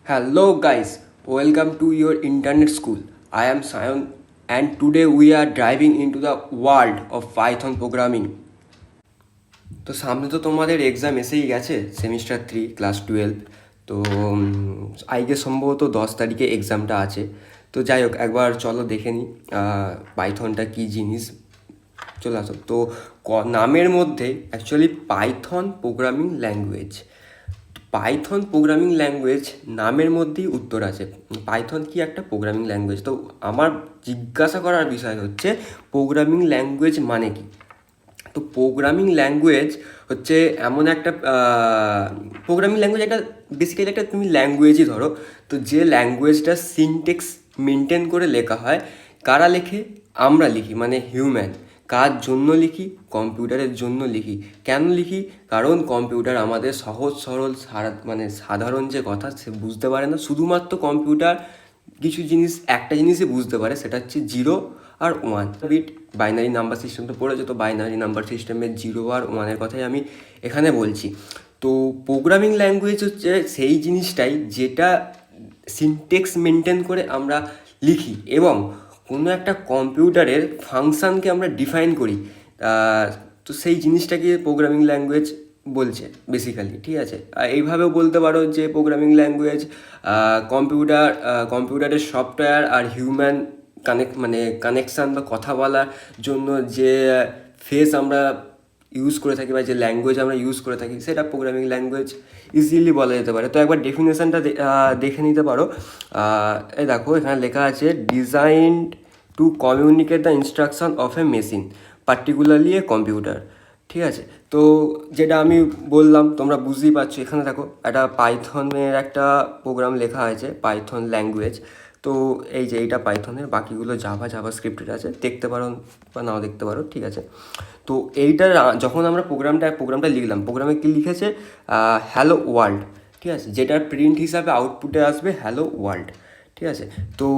Hello guys, welcome to your internet school. I am Sayon and today we are diving into the world of Python programming. তো সামনে তো তোমাদের exam এসেই গেছে, semester 3 class 12। তো আজকে সম্ভবত 10 তারিখে এক্সামটা আছে। তো যাই হোক, একবার চলো দেখে নিই পাইথনটা কী জিনিস। চলে আসো। তো নামের মধ্যে actually Python programming language, Python programming language নামের মধ্যেই উত্তর আছে। পাইথন কি একটা প্রোগ্রামিং ল্যাঙ্গুয়েজ? তো আমার জিজ্ঞাসা করার বিষয় হচ্ছে প্রোগ্রামিং ল্যাঙ্গুয়েজ মানে কি। তো প্রোগ্রামিং ল্যাঙ্গুয়েজ হচ্ছে এমন একটা প্রোগ্রামিং ল্যাঙ্গুয়েজ, একটা বেসিক্যালি একটা তুমি ল্যাঙ্গুয়েজই ধরো। তো যে ল্যাঙ্গুয়েজটা সিনটেক্স মেনটেন করে লেখা হয়, কারা লেখে? আমরা লিখি, মানে হিউম্যান। কার জন্য লিখি? কম্পিউটারের জন্য লিখি। কেন লিখি? কারণ কম্পিউটার আমাদের সহজ সরল মানে সাধারণ যে কথা সে বুঝতে পারে না। শুধুমাত্র কম্পিউটার কিছু জিনিস, একটা জিনিসই বুঝতে পারে, সেটা হচ্ছে 0 আর 1 বিট। বাইনারি নাম্বার সিস্টেম তো পড়েছে, তো বাইনারি নাম্বার সিস্টেমের 0 আর 1-এর কথাই আমি এখানে বলছি। তো প্রোগ্রামিং ল্যাঙ্গুয়েজ হচ্ছে সেই জিনিসটাই যেটা সিনটেক্স মেনটেন করে আমরা লিখি এবং কোনো একটা কম্পিউটারের ফাংশানকে আমরা ডিফাইন করি। তো সেই জিনিসটাকে প্রোগ্রামিং ল্যাঙ্গুয়েজ বলছে বেসিক্যালি, ঠিক আছে। এইভাবেও বলতে পারো যে প্রোগ্রামিং ল্যাঙ্গুয়েজ কম্পিউটারের সফটওয়্যার আর হিউম্যান কানেকশান বা কথা বলার জন্য যে ফেস আমরা ইউজ করে থাকি বা যে ল্যাঙ্গুয়েজ আমরা ইউজ করে থাকি, সেটা প্রোগ্রামিং ল্যাঙ্গুয়েজ ইজিলি বলা যেতে পারে। তো একবার ডেফিনেশানটা দেখে নিতে পারো। এই দেখো, এখানে লেখা আছে designed to communicate the instruction of A machine, particularly a computer. ঠিক আছে, তো যেটা আমি বললাম তোমরা বুঝতেই পারছো। এখানে দেখো একটা পাইথনের একটা প্রোগ্রাম লেখা হয়েছে, পাইথন ল্যাঙ্গুয়েজ। তো এই যে এইটা পাইথনের, বাকিগুলো জাভা স্ক্রিপ্টেড আছে, দেখতে পারো বা নাও দেখতে পারো, ঠিক আছে। তো এইটা যখন আমরা প্রোগ্রামটা লিখলাম, প্রোগ্রামে কী লিখেছে? হ্যালো ওয়ার্ল্ড, ঠিক আছে, যেটার প্রিন্ট হিসাবে আউটপুটে আসবে হ্যালো ওয়ার্ল্ড, ঠিক আছে। তো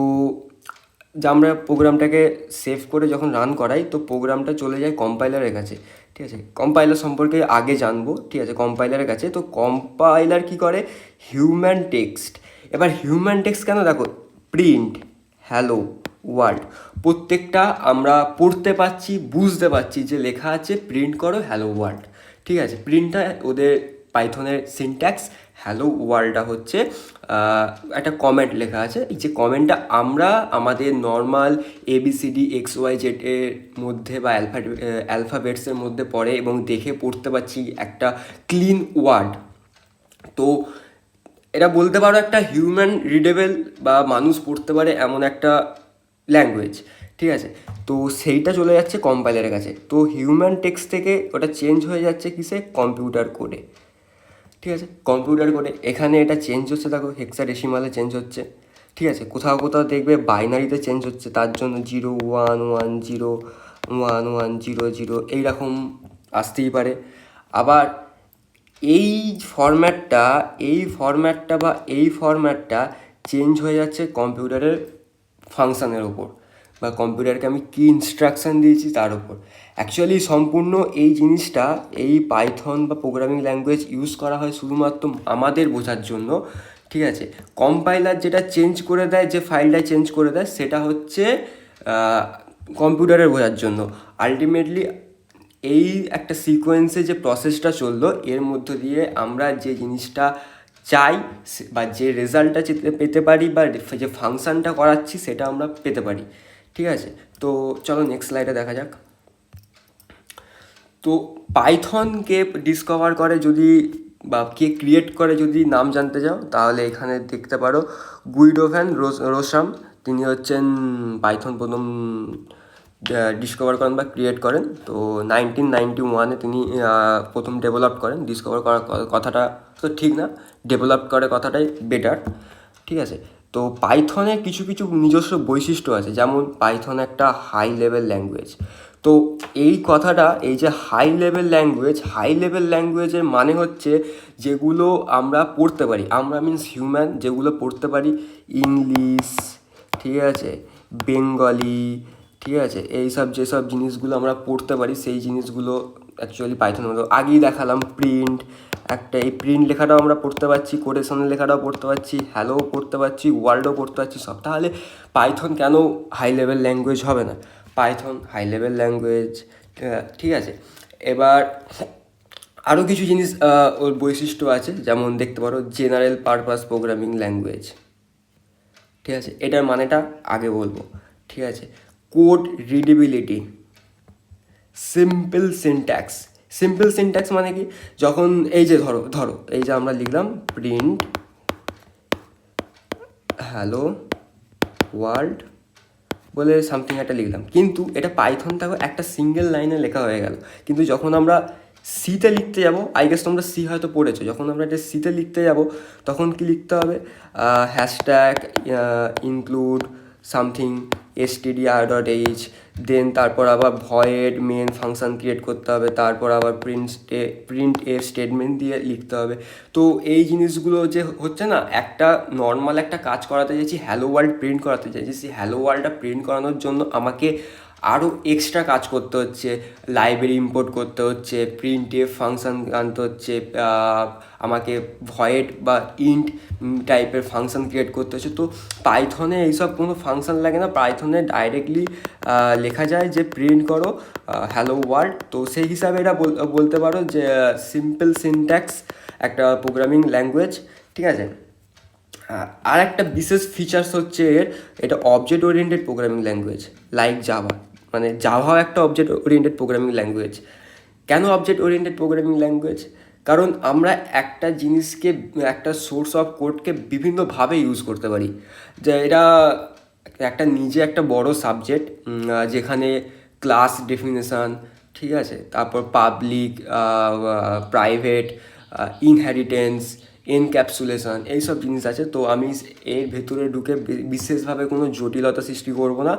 যে আমরা প্রোগ্রামটাকে সেভ করে যখন রান করাই, তো প্রোগ্রামটা চলে যায় কম্পাইলারের কাছে, ঠিক আছে। কম্পাইলার সম্পর্কে আগে জানবো, ঠিক আছে, কম্পাইলারের কাছে। তো কম্পাইলার কী করে? Human text. এবার হিউম্যান টেক্সট কেন? দেখো, প্রিন্ট হ্যালো ওয়ার্ল্ড, প্রত্যেকটা আমরা পড়তে পাচ্ছি, বুঝতে পারছি যে লেখা আছে প্রিন্ট করো হ্যালো ওয়ার্ল্ড, ঠিক আছে। প্রিন্টটা ওদের পাইথনের সিনট্যাক্স, হ্যালো ওয়ার্ল্ডটা হচ্ছে একটা কমেন্ট লেখা আছে। এই যে কমেন্টটা আমরা আমাদের নর্মাল ABCD XYZ এর মধ্যে বা অ্যালফাবেটসের মধ্যে পড়ে এবং দেখে পড়তে পারছি একটা ক্লিন ওয়ার্ড। তো এটা বলতে পারো একটা হিউম্যান রিডেবল বা মানুষ পড়তে পারে এমন একটা ল্যাঙ্গুয়েজ, ঠিক আছে। তো সেইটা চলে যাচ্ছে কম্পাইলারের কাছে। তো হিউম্যান টেক্সট থেকে ওটা চেঞ্জ হয়ে যাচ্ছে কিসে? কম্পিউটার কোডে, ঠিক আছে। কম্পিউটার কোডে এখানে এটা চেঞ্জ হচ্ছে, দেখো হেক্সাডেসিমালে চেঞ্জ হচ্ছে, ঠিক আছে। কোথাও কোথাও দেখবে বাইনারিতে চেঞ্জ হচ্ছে, তার জন্য 0 1 1 0 1 1 0 0 এইরকম আসতেই পারে। আবার এই ফরম্যাটটা চেঞ্জ হয়ে যাচ্ছে কম্পিউটারের ফাংশানের ওপর, বা কম্পিউটারকে আমি কী ইনস্ট্রাকশান দিয়েছি তার ওপর। অ্যাকচুয়ালি সম্পূর্ণ এই জিনিসটা, এই পাইথন বা প্রোগ্রামিং ল্যাঙ্গুয়েজ ইউজ করা হয় শুধুমাত্র আমাদের বোঝার জন্য, ঠিক আছে। কম্পাইলার যেটা চেঞ্জ করে দেয়, যে ফাইলটা চেঞ্জ করে দেয়, সেটা হচ্ছে কম্পিউটারের বোঝার জন্য। আলটিমেটলি এই একটা সিকোয়েন্সে যে প্রসেসটা চললো, এর মধ্য দিয়ে আমরা যে জিনিসটা চাই বা যে রেজাল্টটা পেতে পারি বা যে ফাংশানটা করাচ্ছি সেটা আমরা পেতে পারি, ঠিক আছে। তো চলো নেক্সট স্লাইডে দেখা যাক। তো পাইথনকে ডিসকভার করে যদি বা কে ক্রিয়েট করে যদি নাম জানতে চাও, তাহলে এখানে দেখতে পারো গুইডো ভ্যান রোসাম। তিনি হচ্ছেন পাইথন প্রথম ডিসকভার করেন বা ক্রিয়েট করেন। তো 1991-এ তিনি প্রথম ডেভেলপ করেন। ডিসকভার করার কথাটা তো ঠিক না, ডেভেলপ করে কথাটাই বেটার, ঠিক আছে। তো পাইথনের কিছু কিছু নিজস্ব বৈশিষ্ট্য আছে, যেমন পাইথন একটা হাই লেভেল ল্যাঙ্গুয়েজ। তো এই কথাটা, এই যে হাই লেভেল ল্যাঙ্গুয়েজের মানে হচ্ছে যেগুলো আমরা পড়তে পারি, আমরা মিনস হিউম্যান, যেগুলো পড়তে পারি ইংলিশ, ঠিক আছে, বেঙ্গলি, ঠিক আছে, এইসব যেসব জিনিসগুলো আমরা পড়তে পারি সেই জিনিসগুলো অ্যাকচুয়ালি পাইথনের মতো আগেই দেখালাম। প্রিন্ট একটা, এই প্রিন্ট লেখাটাও আমরা পড়তে পারছি, কোটেশনের লেখাটাও পড়তে পারছি, হ্যালো পড়তে পারছি, ওয়ার্ল্ডও পড়তে পারছি সব। তাহলে পাইথন কেন হাই লেভেল ল্যাঙ্গুয়েজ হবে না? পাইথন হাই লেভেল ল্যাঙ্গুয়েজ, ঠিক আছে। এবার আরও কিছু জিনিস ওর বৈশিষ্ট্য আছে, যেমন দেখতে পারো জেনারেল পারপাস প্রোগ্রামিং ল্যাঙ্গুয়েজ, ঠিক আছে। এটার মানেটা আগে বলবো, ঠিক আছে। Code readability, simple syntax. Simple syntax মানে কি? যখন এই যে ধরো ধরো এই যে আমরা লিখলাম প্রিন্ট হ্যালো ওয়ার্ল্ড বলে সামথিং একটা লিখলাম, কিন্তু এটা পাইথনটাও একটা সিঙ্গেল লাইনে লেখা হয়ে গেল। কিন্তু যখন আমরা সিতে লিখতে যাব, আই গেস তোমরা সি হয়তো পড়েছো, যখন আমরা এটা সিতে লিখতে যাব তখন কি লিখতে হবে? হ্যাশট্যাগ ইনক্লুড সামথিং stdr.h, দেন তারপর আবার ভয়েড মেন ফাংশন ক্রিয়েট করতে হবে, তারপর আবার প্রিন্ট এফ স্টেটমেন্ট দিয়ে লিখতে হবে। তো এই জিনিসগুলো যে হচ্ছে না, একটা নর্মাল একটা কাজ করাতে চাইছি, হ্যালো ওয়ার্ল্ড প্রিন্ট করাতে চাইছি, সেই হ্যালো ওয়ার্ল্ডটা প্রিন্ট করানোর জন্য আমাকে আরও এক্সট্রা কাজ করতে হচ্ছে, লাইব্রেরি ইম্পোর্ট করতে হচ্ছে, প্রিন্ট এফ ফাংশন আনতে হচ্ছে, আমাকে ভয়েড বা ইন্ট টাইপের ফাংশন ক্রিয়েট করতে হচ্ছে। তো পাইথনে এইসব কোনো ফাংশন লাগে না, পাইথনে ডাইরেক্টলি লেখা যায় যে প্রিন্ট করো হ্যালো ওয়ার্ল্ড। তো সেই হিসাবে এটা বলতে পারো যে সিম্পল সিনট্যাক্স একটা প্রোগ্রামিং ল্যাঙ্গুয়েজ, ঠিক আছে। আর একটা বিশেষ ফিচার্স হচ্ছে এটা object oriented programming language like Java, মানে জাভাও একটা অবজেক্ট ওরিয়েন্টেড প্রোগ্রামিং ল্যাঙ্গুয়েজ। কেন অবজেক্ট ওরিয়েন্টেড প্রোগ্রামিং ল্যাঙ্গুয়েজ? কারণ আমরা একটা জিনিসকে, একটা সোর্স অফ কোডকে বিভিন্নভাবে ইউজ করতে পারি। যে এটা একটা নিজে একটা বড় সাবজেক্ট, যেখানে ক্লাস ডেফিনেশান, ঠিক আছে, তারপর পাবলিক, প্রাইভেট, ইনহেরিটেন্স, এনক্যাপসুলেশন, এইসব জিনিস আছে। তো আমি এর ভেতরে ঢুকে বিশেষভাবে কোনো জটিলতা সৃষ্টি করব না।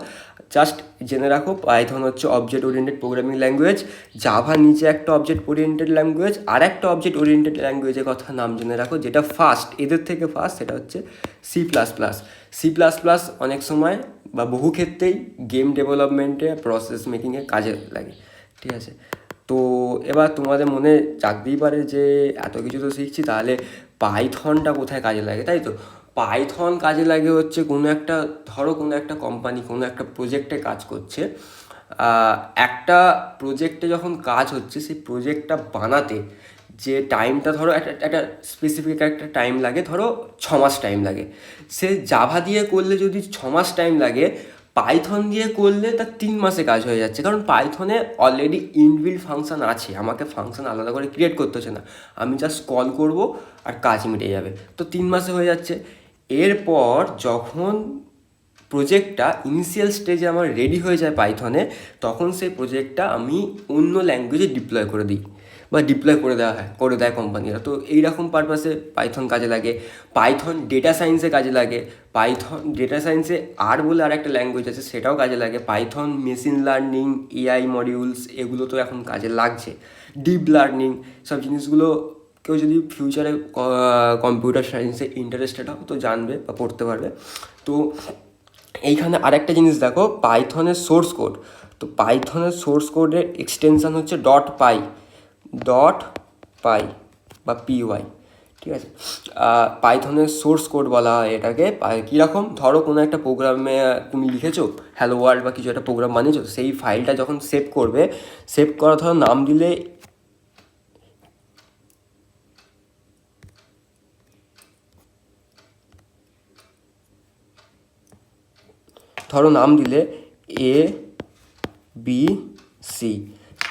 জাস্ট জেনে রাখো পাইথন হচ্ছে object oriented programming language, Java নিচে একটা অবজেক্ট ওরিয়েন্টেড ল্যাঙ্গুয়েজ, আর একটা অবজেক্ট ওরিয়েন্টেড ল্যাঙ্গুয়েজের কথা নাম জেনে রাখো যেটা ফার্স্ট, এদের থেকে ফার্স্ট, সেটা হচ্ছে C plus plus. C plus plus অনেক সময় বা বহু ক্ষেত্রেই গেম ডেভেলপমেন্টে, প্রসেস মেকিংয়ে কাজে লাগে, ঠিক আছে। তো এবার তোমাদের মনে জাগতেই পারে যে এত কিছু তো শিখছি, তাহলে পাইথনটা কোথায় কাজে লাগে, তাই তো? পাইথন কাজে লাগে হচ্ছে কোনো একটা, ধরো কোনো একটা কোম্পানি কোনো একটা প্রজেক্টে কাজ করছে, একটা প্রজেক্টে যখন কাজ হচ্ছে, সেই প্রজেক্টটা বানাতে যে টাইমটা, ধরো একটা স্পেসিফিক একটা টাইম লাগে, ধরো 6 মাস টাইম লাগে। সে জাভা দিয়ে করলে যদি 6 মাস টাইম লাগে, পাইথন দিয়ে করলে তার 3 মাসে কাজ হয়ে যাচ্ছে। কারণ পাইথনে অলরেডি ইনবিল্ট ফাংশন আছে, আমাকে ফাংশন আলাদা করে ক্রিয়েট করতে হচ্ছে না, আমি জাস্ট কল করব আর কাজ মিটে যাবে। তো 3 মাসে হয়ে যাচ্ছে। এরপর যখন প্রজেক্টটা ইনিশিয়াল স্টেজে আমার রেডি হয়ে যায় পাইথনে, তখন সেই প্রজেক্টটা আমি অন্য ল্যাঙ্গুয়েজে ডিপ্লয় করে দিই বা ডিপ্লয় করে দেয় কোম্পানিরা। তো এইরকম পারপাসে পাইথন কাজে লাগে। পাইথন ডেটা সায়েন্সে কাজে লাগে। পাইথন ডেটা সায়েন্সে আর বলে আর একটা ল্যাঙ্গুয়েজ আছে, সেটাও কাজে লাগে। Python machine learning, AI modules, এগুলো তো এখন কাজে লাগছে। ডিপ লার্নিং, সব জিনিসগুলো কেউ যদি ফিউচারে কম্পিউটার সায়েন্সে ইন্টারেস্টেড হয় তো জানবে বা পড়তে পারবে। তো এইখানে আরেকটা জিনিস দেখো, পাইথনের সোর্স কোড। তো পাইথনের সোর্স কোডের এক্সটেনশান হচ্ছে .py বা py, ঠিক আছে। পাইথনের সোর্স কোড বলা হয় এটাকে। কীরকম, ধরো কোনো একটা প্রোগ্রামে তুমি লিখেছো হ্যালো ওয়ার্ল্ড বা কিছু একটা প্রোগ্রাম বানিয়েছো, সেই ফাইলটা যখন সেভ করবে, সেভ করা ধরো নাম দিলে ABC,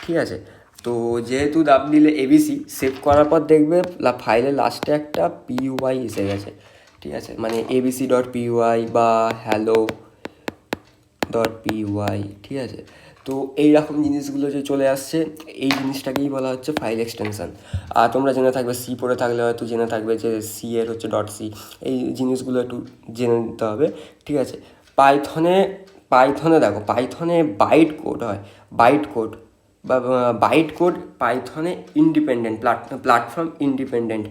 ঠিক আছে। তো যেহেতু নাম দিলে ABC, সেভ করার পর দেখবে ফাইলের লাস্টে একটা PY এসে গেছে, ঠিক আছে, মানে abc.py বা hello.py, ঠিক আছে। তো এইরকম জিনিসগুলো যে চলে আসছে, এই জিনিসটাকেই বলা হচ্ছে ফাইল এক্সটেনশান। আর তোমরা জেনে থাকবে, সি পড়ে থাকলে হয়তো জেনে থাকবে যে সি এর হচ্ছে .c, এই জিনিসগুলো একটু জেনে নিতে হবে, ঠিক আছে। পাইথনে দেখো, পাইথনে বাইট কোড হয়, বাইট কোড বা বাইট কোড পাইথনে ইন্ডিপেন্ডেন্ট, প্ল্যাটফর্ম ইন্ডিপেন্ডেন্ট।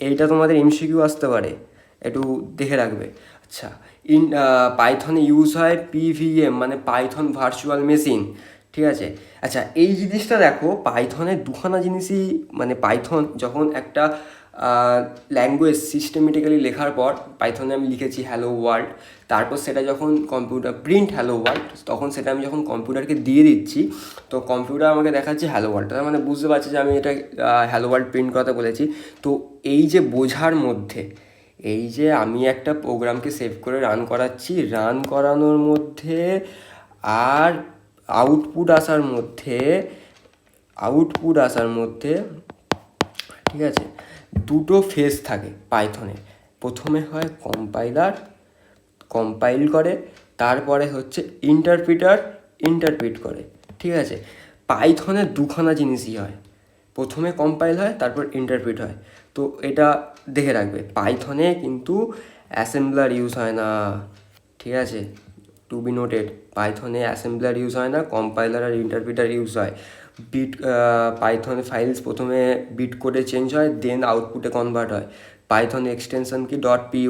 এইটা তোমাদের MCQ আসতে পারে, একটু দেখে রাখবে। আচ্ছা, পাইথনে ইউজ হয় PVM, মানে পাইথন ভার্চুয়াল মেশিন, ঠিক আছে। আচ্ছা, এই জিনিসটা দেখো, পাইথনের দুখানা জিনিসই, মানে পাইথন যখন একটা ল্যাঙ্গুয়েজ সিস্টেমেটিক্যালি লেখার পর, পাইথনে আমি লিখেছি হ্যালো ওয়ার্ল্ড, তারপর সেটা যখন কম্পিউটার প্রিন্ট হ্যালো ওয়ার্ল্ড, তখন সেটা আমি যখন কম্পিউটারকে দিয়ে দিচ্ছি, তো কম্পিউটার আমাকে দেখাচ্ছে হ্যালো ওয়ার্ল্ড, তার মানে বুঝতে পারছি যে আমি এটা হ্যালো ওয়ার্ল্ড প্রিন্ট করাতে বলেছি। তো এই যে বোঝার মধ্যে, এই যে আমি একটা প্রোগ্রামকে সেভ করে রান করাচ্ছি, রান করানোর মধ্যে আর আউটপুট আসার মধ্যে ঠিক আছে, দুটো ফেজ থাকে পাইথনে। প্রথমে হয় কম্পাইল করে, তারপরে হচ্ছে ইন্টারপ্রিট করে। ঠিক আছে, পাইথনে দুখানা জিনিসই হয়, প্রথমে কম্পাইল হয়, তারপর ইন্টারপ্রিট হয়। তো এটা দেখে রাখবে, পাইথনে কিন্তু অ্যাসেম্বলার ইউজ হয় না। ঠিক আছে, টু বি নোটেড, পাইথনে অ্যাসেম্বলার ইউজ হয় না, কম্পাইলার আর ইন্টারপ্রিটার ইউজ হয়। পাইথনে ফাইলস প্রথমে বিট কোডে চেঞ্জ হয়, দেন আউটপুটে কনভার্ট হয়। পাইথন এক্সটেনশন কি .py,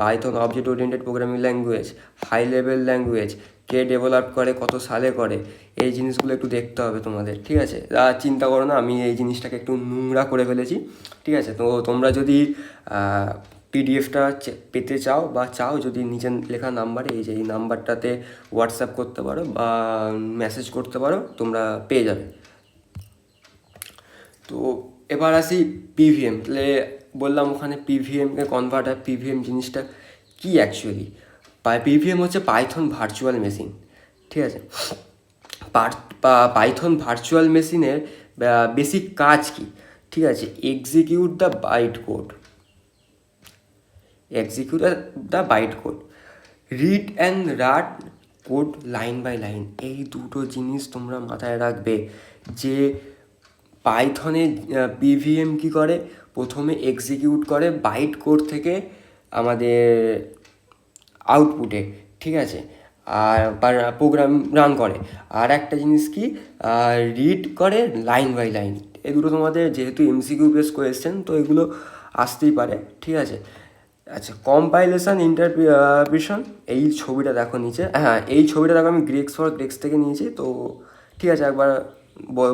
Python object oriented programming language, high level language, কে ডেভেলপ করে, কত সালে করে, এই জিনিসগুলো একটু দেখতে হবে তোমাদের। ঠিক আছে, চিন্তা করো না, আমি এই জিনিসটাকে একটু নোংরা করে ফেলেছি। ঠিক আছে, তো তোমরা যদি পিডিএফটা পেতে চাও যদি নিজের লেখা নাম্বারে, এই যে এই নাম্বারটাতে হোয়াটসঅ্যাপ করতে পারো বা মেসেজ করতে পারো, তোমরা পেয়ে যাবে। তো এবার আসি পিভিএম। তাহলে বললাম ওখানে পিভিএমকে কনভার্ট হয়। পিভিএম জিনিসটা কি অ্যাকচুয়ালি? পিভিএম হচ্ছে পাইথন ভার্চুয়াল মেশিন। ঠিক আছে, পাইথন ভার্চুয়াল মেশিনের বেসিক কাজ কি? ঠিক আছে, execute the byte code, read and write code line by line. এই দুটো জিনিস তোমরা মাথায় রাখবে যে পাইথনে পিভিএম কী করে, প্রথমে এক্সিকিউট করে বাইট কোড থেকে আমাদের আউটপুটে। ঠিক আছে, আর প্রোগ্রাম রান করে। আর একটা জিনিস কি, রিড করে লাইন বাই লাইন। এই দুটো তোমাদের যেহেতু এমসিকিউ বেস কোয়েশ্চেন, তো এগুলো আসতেই পারে। ঠিক আছে, আচ্ছা, কম্পাইলেশন ইন্টারপ্রিটেশন, এই ছবিটা দেখো নিচে, হ্যাঁ এই ছবিটা দেখো, আমি গ্রেক্স থেকে নিয়েছি। তো ঠিক আছে, একবার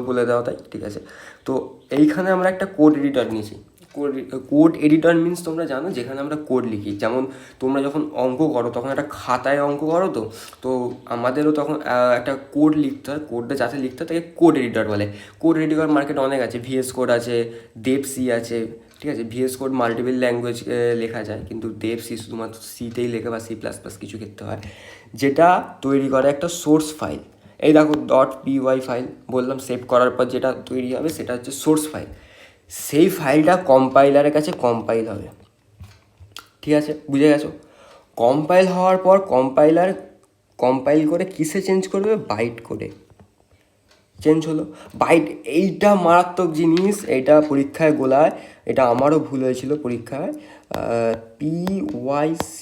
বলে দেওয়া তাই। ঠিক আছে, তো এইখানে আমরা একটা কোড এডিটর নিয়েছি। কোড এডিটর মিনস তোমরা জানো, যেখানে আমরা কোড লিখি। যেমন তোমরা যখন অঙ্ক করো, তখন একটা খাতায় অঙ্ক করো, তো আমাদেরও তখন একটা কোড লিখতে হয়। কোডটা যাতে লিখতে হয় তাকে কোড এডিটর বলে। কোড এডিটর মার্কেটে অনেক আছে, ভিএস কোড আছে, দেবসি আছে। ঠিক আছে, ভিএস কোড মাল্টিপল ল্যাঙ্গুয়েজ লেখা যায়, কিন্তু দেবসি শুধুমাত্র সিতেই লেখা বা C++ কিছু ক্ষেত্রে হয়, যেটা তৈরি করে একটা সোর্স ফাইল। এই দেখো .py ফাইল বললাম, সেভ করার পর যেটা তৈরি হবে সেটা হচ্ছে সোর্স ফাইল। সেই ফাইলটা কম্পাইলারের কাছে কম্পাইল হবে। ঠিক আছে, বুঝে গেছো? কম্পাইল হওয়ার পর কম্পাইল করে কিসে চেঞ্জ করবে? বাইট কোডে চেঞ্জ হলো। বাইট, এইটা মারাত্মক জিনিস, এইটা পরীক্ষায় গোলায়, এটা আমারও ভুল হয়েছিল পরীক্ষায়। PYC,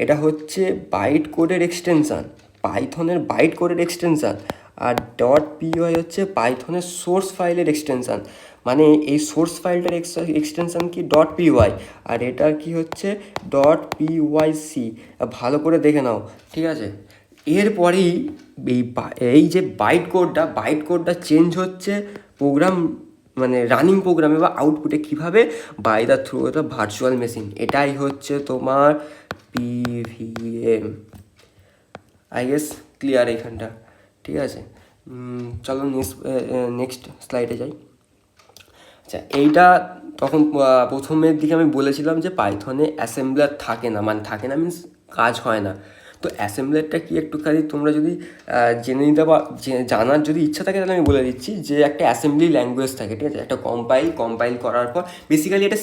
এটা হচ্ছে বাইট কোডের এক্সটেনশান, পাইথনের বাইট কোডের এক্সটেনশান। আর .py হচ্ছে পাইথনের সোর্স ফাইলের এক্সটেনশান। মানে এই সোর্স ফাইলটার এক্সটেনশান কি? .py, আর এটা কি হচ্ছে .pyc। ভালো করে দেখে নাও। ঠিক আছে, এরপরেই এই যে বাইট কোডটা চেঞ্জ হচ্ছে প্রোগ্রাম, মানে রানিং প্রোগ্রামে বা আউটপুটে কীভাবে? By the through the virtual machine. এটাই হচ্ছে তোমার পিভিএম। আই গেস ক্লিয়ার এইখানটা। ঠিক আছে, চলো নেক্সট স্লাইডে যাই। আচ্ছা, এইটা তখন প্রথমের দিকে আমি বলেছিলাম যে পাইথনে অ্যাসেম্বলার থাকে না, মানে থাকে না মিনস কাজ হয় না। তো অ্যাসেম্বলারটা কি একটুখানি তোমরা যদি জেনে নিতে বা জানার যদি ইচ্ছা থাকে, তাহলে আমি বলে দিচ্ছি যে একটা অ্যাসেম্বলি ল্যাঙ্গুয়েজ থাকে। ঠিক আছে, একটা কম্পাইল করার পর বেসিক্যালি এটা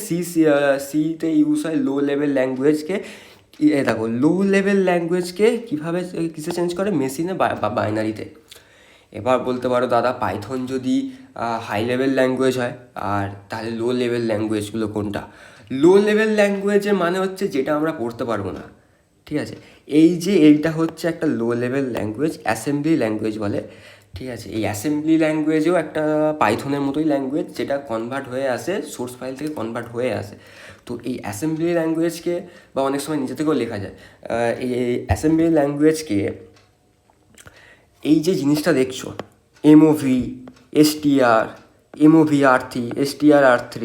সিতে ইউজ হয়। লো লেভেল ল্যাঙ্গুয়েজকে, দেখো লো লেভেল ল্যাঙ্গুয়েজকে কীভাবে কিসে চেঞ্জ করে? মেশিনে বা বাইনারিতে। এবার বলতে পারো দাদা, পাইথন যদি হাই লেভেল ল্যাঙ্গুয়েজ হয়, আর তাহলে লো লেভেল ল্যাঙ্গুয়েজগুলো কোনটা? লো লেভেল ল্যাঙ্গুয়েজের মানে হচ্ছে যেটা আমরা পড়তে পারবো না। ঠিক আছে, এইটা হচ্ছে একটা low level language, assembly language বলে। ঠিক আছে, এই অ্যাসেম্বলি ল্যাঙ্গুয়েজও একটা পাইথনের মতোই ল্যাঙ্গুয়েজ, যেটা কনভার্ট হয়ে আসে, সোর্স ফাইল থেকে কনভার্ট হয়ে আসে। তো এই অ্যাসেম্বলি ল্যাঙ্গুয়েজকে, বা অনেক সময় নিজে থেকেও লেখা যায়, এই অ্যাসেম্বলি ল্যাঙ্গুয়েজকে এই যে জিনিসটা দেখছো, এমওভি, এসটিআর, এমওভি আর3, এসটিআর আর3,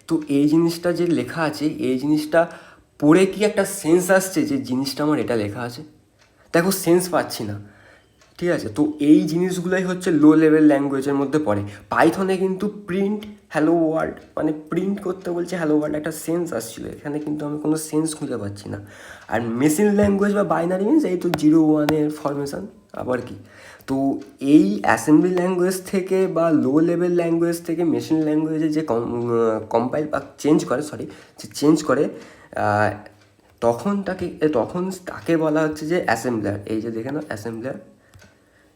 তো এই জিনিসটা যে লেখা আছে, এই জিনিসটা পড়ে কি একটা সেন্স আসছে যে জিনিসটা আমার এটা লেখা আছে? দেখো সেন্স পাচ্ছি না। ঠিক আছে, তো এই জিনিসগুলোই হচ্ছে লো লেভেল ল্যাঙ্গুয়েজের মধ্যে পড়ে। পাইথনে কিন্তু প্রিন্ট হ্যালো ওয়ার্ল্ড, মানে প্রিন্ট করতে বলছে হ্যালো ওয়ার্ল্ড, একটা সেন্স আসছিল, এখানে কিন্তু আমি কোনো সেন্স খুঁজে পাচ্ছি না। আর মেশিন ল্যাঙ্গুয়েজ বা বাইনারি মিনস এই তো 0-1-এর ফরমেশন, আবার কি। তো এই অ্যাসেম্বলি ল্যাঙ্গুয়েজ থেকে বা লো লেভেল ল্যাঙ্গুয়েজ থেকে মেশিন ল্যাঙ্গুয়েজে যে কম্পাইল বা চেঞ্জ করে তখন তাকে বলা হচ্ছে যে অ্যাসেম্বলার। এই যে দেখে নাও অ্যাসেম্বলার,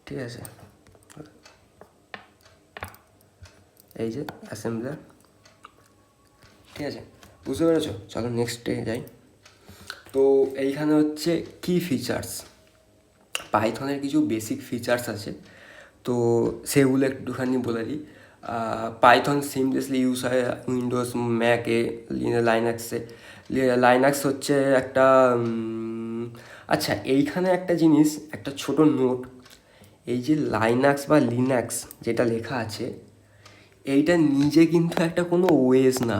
ঠিক আছে, এই যে অ্যাসেম্বলার, ঠিক আছে, বুঝতে পেরেছো? চলো নেক্সটে যাই। তো এইখানে হচ্ছে কি ফিচার্স, পাইথনের কিছু বেসিক ফিচার্স আছে, তো সেগুলো একটুখানি বলে দিই। পাইথন সিমলেসলি ইউজ হয় উইন্ডোজ, ম্যাকে, লাইনাক্সে। লাইনাক্স হচ্ছে একটা আচ্ছা, এইখানে একটা জিনিস, একটা ছোট নোট, এই যে লাইনাক্স বা লিনাক্স যেটা লেখা আছে, এইটা নিজে কিন্তু একটা কোনো ওএস না,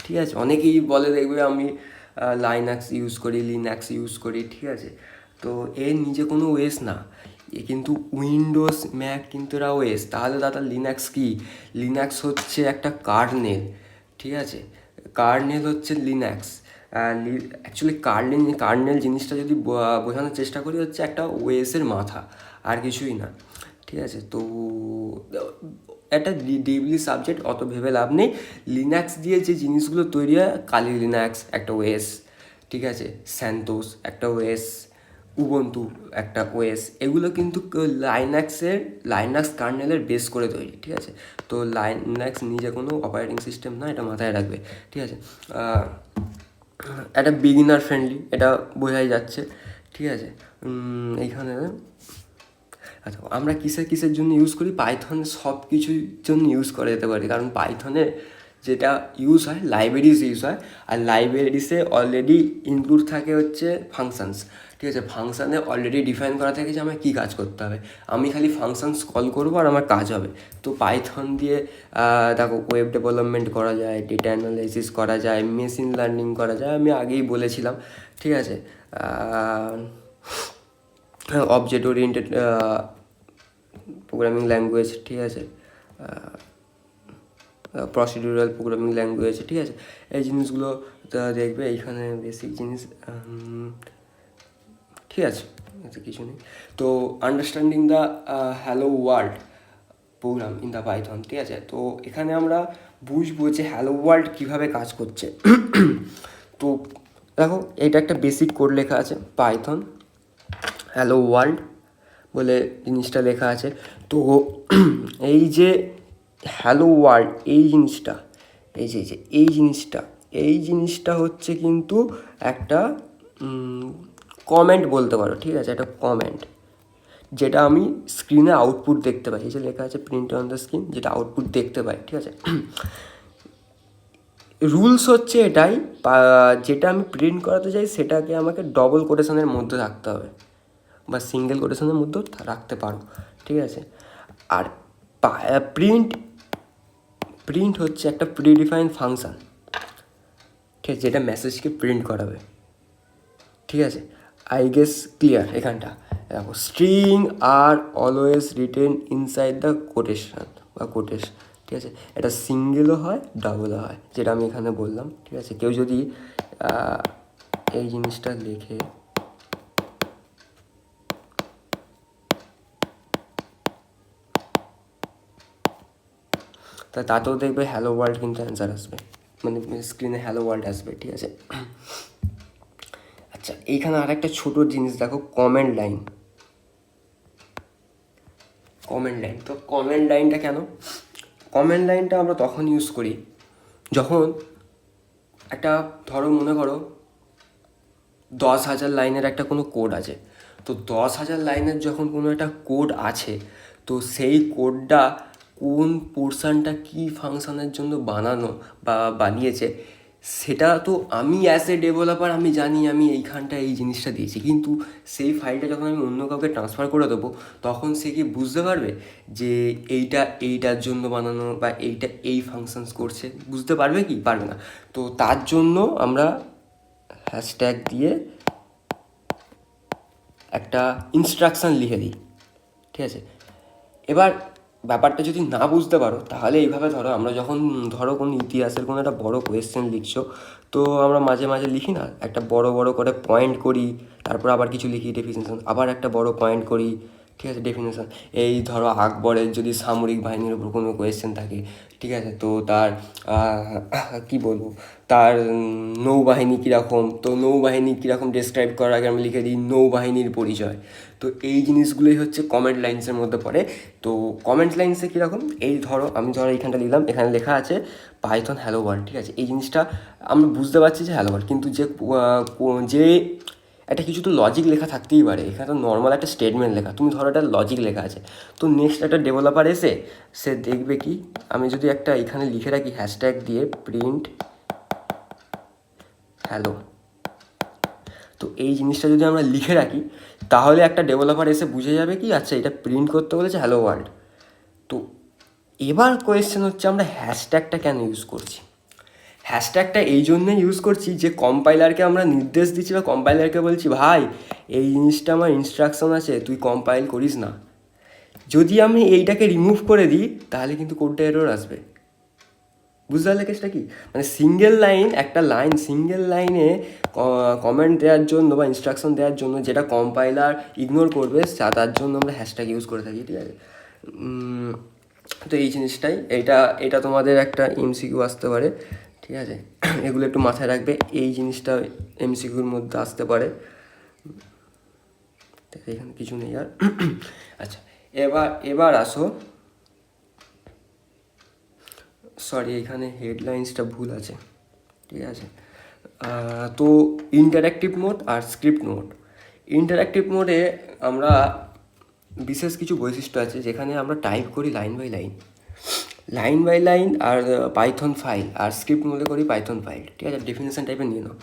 ঠিক আছে। অনেকেই বলে দেখবে আমি লাইনাক্স ইউজ করি, লিনাক্স ইউজ করি, ঠিক আছে, তো এর নিজে কোনো ওএস না, এ কিন্তু উইন্ডোজ, ম্যাক কিন্তু এরা ওএস। তাহলে দাদা লিনাক্স কি? লিনাক্স হচ্ছে একটা কার্নেল, ঠিক আছে, কার্নেল হচ্ছে লিনাক্স। অ্যাকচুয়ালি কার্নেল জিনিসটা যদি বোঝানোর চেষ্টা করি, হচ্ছে একটা ওএসের মাথা, আর কিছুই না, ঠিক আছে। তো একটা ডিপলি সাবজেক্ট, অত ভেবে লাভ নেই। লিনাক্স দিয়ে যে জিনিসগুলো তৈরি হয়, কালি লিনাক্স একটা ওএস, ঠিক আছে, স্যান্টোস একটা ওএস, উবুন্টু একটা ওএস, এগুলো কিন্তু লাইনাক্স কার্নেলের বেস করে তৈরি, ঠিক আছে। তো লাইনাক্স নিজে কোনো অপারেটিং সিস্টেম না, এটা মাথায় রাখবে, ঠিক আছে। একটা বিগিনার ফ্রেন্ডলি, এটা বোঝাই যাচ্ছে, ঠিক আছে। এইখানে আচ্ছা, আমরা কিসের জন্য ইউজ করি? পাইথন সব কিছুর জন্য ইউজ করা যেতে পারে, কারণ পাইথনে যেটা ইউজ হয়, লাইব্রেরিজ ইউজ হয়, আর লাইব্রেরিসে অলরেডি ইনক্লুড থাকে হচ্ছে ফাংশানস, ঠিক আছে। ফাংশানে অলরেডি ডিফাইন করা থাকে যে আমার কী কাজ করতে হবে, আমি খালি ফাংশানস কল করবো আর আমার কাজ হবে। তো পাইথন দিয়ে দেখো ওয়েব ডেভেলপমেন্ট করা যায়, ডেটা অ্যানালাইসিস করা যায়, মেশিন লার্নিং করা যায়, আমি আগেই বলেছিলাম, ঠিক আছে। অবজেক্ট ওরিয়েন্টেড প্রোগ্রামিং ল্যাঙ্গুয়েজ, ঠিক আছে, প্রসিডিউরাল প্রোগ্রামিং ল্যাঙ্গুয়েজ, ঠিক আছে, এই জিনিসগুলো দেখবে এইখানে বেসিক জিনিস, ঠিক আছে, এতে কিছু নেই। তো understanding the hello world program in the Python, ঠিক আছে। তো এখানে আমরা বুঝবো যে হ্যালো ওয়ার্ল্ড কীভাবে কাজ করছে। তো দেখো, এটা একটা বেসিক কোড লেখা আছে, পাইথন হ্যালো ওয়ার্ল্ড বলে জিনিসটা লেখা আছে। তো এই যে হ্যালো ওয়ার্ল্ড, এই জিনিসটা, এই জিনিসটা হচ্ছে কিন্তু একটা কমেন্ট বলতে পারো, ঠিক আছে, একটা কমেন্ট, যেটা আমি স্ক্রিনে আউটপুট দেখতে পাই, এই যে লেখা আছে প্রিন্ট অন দ্য স্ক্রিন, যেটা আউটপুট দেখতে পাই, ঠিক আছে। রুলস হচ্ছে এটাই, যেটা আমি প্রিন্ট করাতে চাই সেটাকে আমাকে ডবল কোটেশনের মধ্যে রাখতে হবে, বা সিঙ্গেল কোটেশনের মধ্যেও রাখতে পারো, ঠিক আছে। আর প্রিন্ট হচ্ছে একটা প্রিডিফাইন্ড ফাংশান, ঠিক আছে, যেটা মেসেজকে প্রিন্ট করাবে, ঠিক আছে। আই গেস ক্লিয়ার এখানটা। দেখো, স্ট্রিং আর always written inside the quotation বা কোটেশ, ঠিক আছে, এটা সিঙ্গেলও হয়, ডাবলও হয়, যেটা আমি এখানে বললাম, ঠিক আছে। কেউ যদি এই জিনিসটা লেখে, তাতেও দেখবে হ্যালো ওয়ার্ল্ড কিন্তু অ্যান্সার আসবে, মানে স্ক্রিনে হ্যালো ওয়ার্ল্ড আসবে, ঠিক আছে। আচ্ছা, এইখানে আর একটা ছোটো জিনিস দেখো, কমেন্ট লাইন। তো কমেন্ট লাইনটা কেন? কমেন্ট লাইনটা আমরা তখন ইউজ করি যখন একটা, ধরো মনে করো 10,000 লাইনের একটা কোনো কোড আছে, তো 10,000 লাইনের যখন কোনো একটা কোড আছে, তো সেই কোডটা কোন পোর্শনটা কী ফাংশনের জন্য বানানো বা বানিয়েছে, সেটা তো আমি অ্যাজ এ ডেভেলপার আমি জানি আমি এইখানটায় এই জিনিসটা দিয়েছি, কিন্তু সেই ফাইলটা যখন আমি অন্য কাউকে ট্রান্সফার করে দেবো তখন সে কি বুঝতে পারবে যে এইটা এইটার জন্য বানানো বা এইটা এই ফাংশনস করছে? বুঝতে পারবে কি? পারবে না। তো তার জন্য আমরা হ্যাশট্যাগ দিয়ে একটা ইনস্ট্রাকশান লিখে দিই, ঠিক আছে? এবার ব্যাপারটা যদি না বুঝতে পারো তাহলে এইভাবে ধরো, আমরা যখন ধরো কোনো ইতিহাসের কোনো একটা বড় কোয়েশ্চেন লিখছো, তো আমরা মাঝে মাঝে লিখি না, একটা বড় বড় করে পয়েন্ট করি, তারপর আবার কিছু লিখি ডেফিনেশন, আবার একটা বড় পয়েন্ট করি, ঠিক আছে, ডেফিনেশন। এই ধরো আকবরের যদি সামরিক বাহিনীর উপর কোনো কোয়েশ্চেন থাকে, ঠিক আছে, তো তার কী বলবো, তার নৌবাহিনী কীরকম, তো নৌবাহিনী কীরকম ডেসক্রাইব করার আগে আমি লিখে দিই নৌবাহিনীর পরিচয়। তো এই জিনিসগুলোই হচ্ছে কমেন্ট লাইন্সের মধ্যে পড়ে। তো কমেন্ট লাইন্সে কীরকম, এই ধরো আমি ধরো এইখানটা লিখলাম, এখানে লেখা আছে পাইথন হ্যালো ওয়ার্ল্ড, ঠিক আছে, এই জিনিসটা আমরা বুঝতে পারছি যে হ্যালো ওয়ার্ল্ড, কিন্তু যে একটা কিছু তো লজিক লেখা থাকতেই পারে, এখানে তো নর্মাল একটা স্টেটমেন্ট লেখা, তুমি ধরো একটা লজিক লেখা আছে, তো নেক্সট একটা ডেভেলপার এসে সে দেখবে কি, আমি যদি একটা এখানে লিখে রাখি হ্যাশট্যাগ দিয়ে প্রিন্ট হ্যালো, তো এই জিনিসটা যদি আমরা লিখে রাখি তাহলে একটা ডেভেলপার এসে বুঝে যাবে কি, আচ্ছা এটা প্রিন্ট করতে বলেছে হ্যালো ওয়ার্ল্ড। তো এবার কোয়েশ্চেন হচ্ছে আমরা হ্যাশট্যাগটা কেন ইউজ করছি? হ্যাশট্যাগটা এই জন্যই ইউজ করছি যে কম্পাইলারকে আমরা নির্দেশ দিচ্ছি বা কম্পাইলারকে বলছি ভাই এই জিনিসটা আমার ইনস্ট্রাকশন আছে, তুই কম্পাইল করিস না। যদি আমি এইটাকে রিমুভ করে দিই তাহলে কিন্তু কোডটা এরর আসবে। বুঝতে পারলে কেসটা কি? মানে সিঙ্গেল লাইন, একটা লাইন সিঙ্গেল লাইনে কমেন্ট দেওয়ার জন্য বা ইনস্ট্রাকশন দেওয়ার জন্য যেটা কম্পাইলার ইগনোর করবে তার জন্য আমরা হ্যাশট্যাগ ইউজ করে থাকি, ঠিক আছে? তো এই জিনিসটাই, এটা তোমাদের একটা এমসিকিউ আসতে পারে, ঠিক আছে? এগুলো একটু মাথায় রাখবে, এই জিনিসটা এমসিকিউর মধ্যে আসতে পারে। এখানে কিছু নেই আর। আচ্ছা, এবার আসো, সরি এখানে হেডলাইন্সটা ভুল আছে, ঠিক আছে? তো ইন্টারঅ্যাক্টিভ মোড আর স্ক্রিপ্ট মোড। ইন্টারঅ্যাক্টিভ মোডে আমরা বিশেষ কিছু বৈশিষ্ট্য আছে যেখানে আমরা টাইপ করি line by line, line by line, আর পাইথন ফাইল, আর স্ক্রিপ্ট মোডে করি পাইথন ফাইল, ঠিক আছে? ডেফিনেশন টাইপের নিয়ে নাও,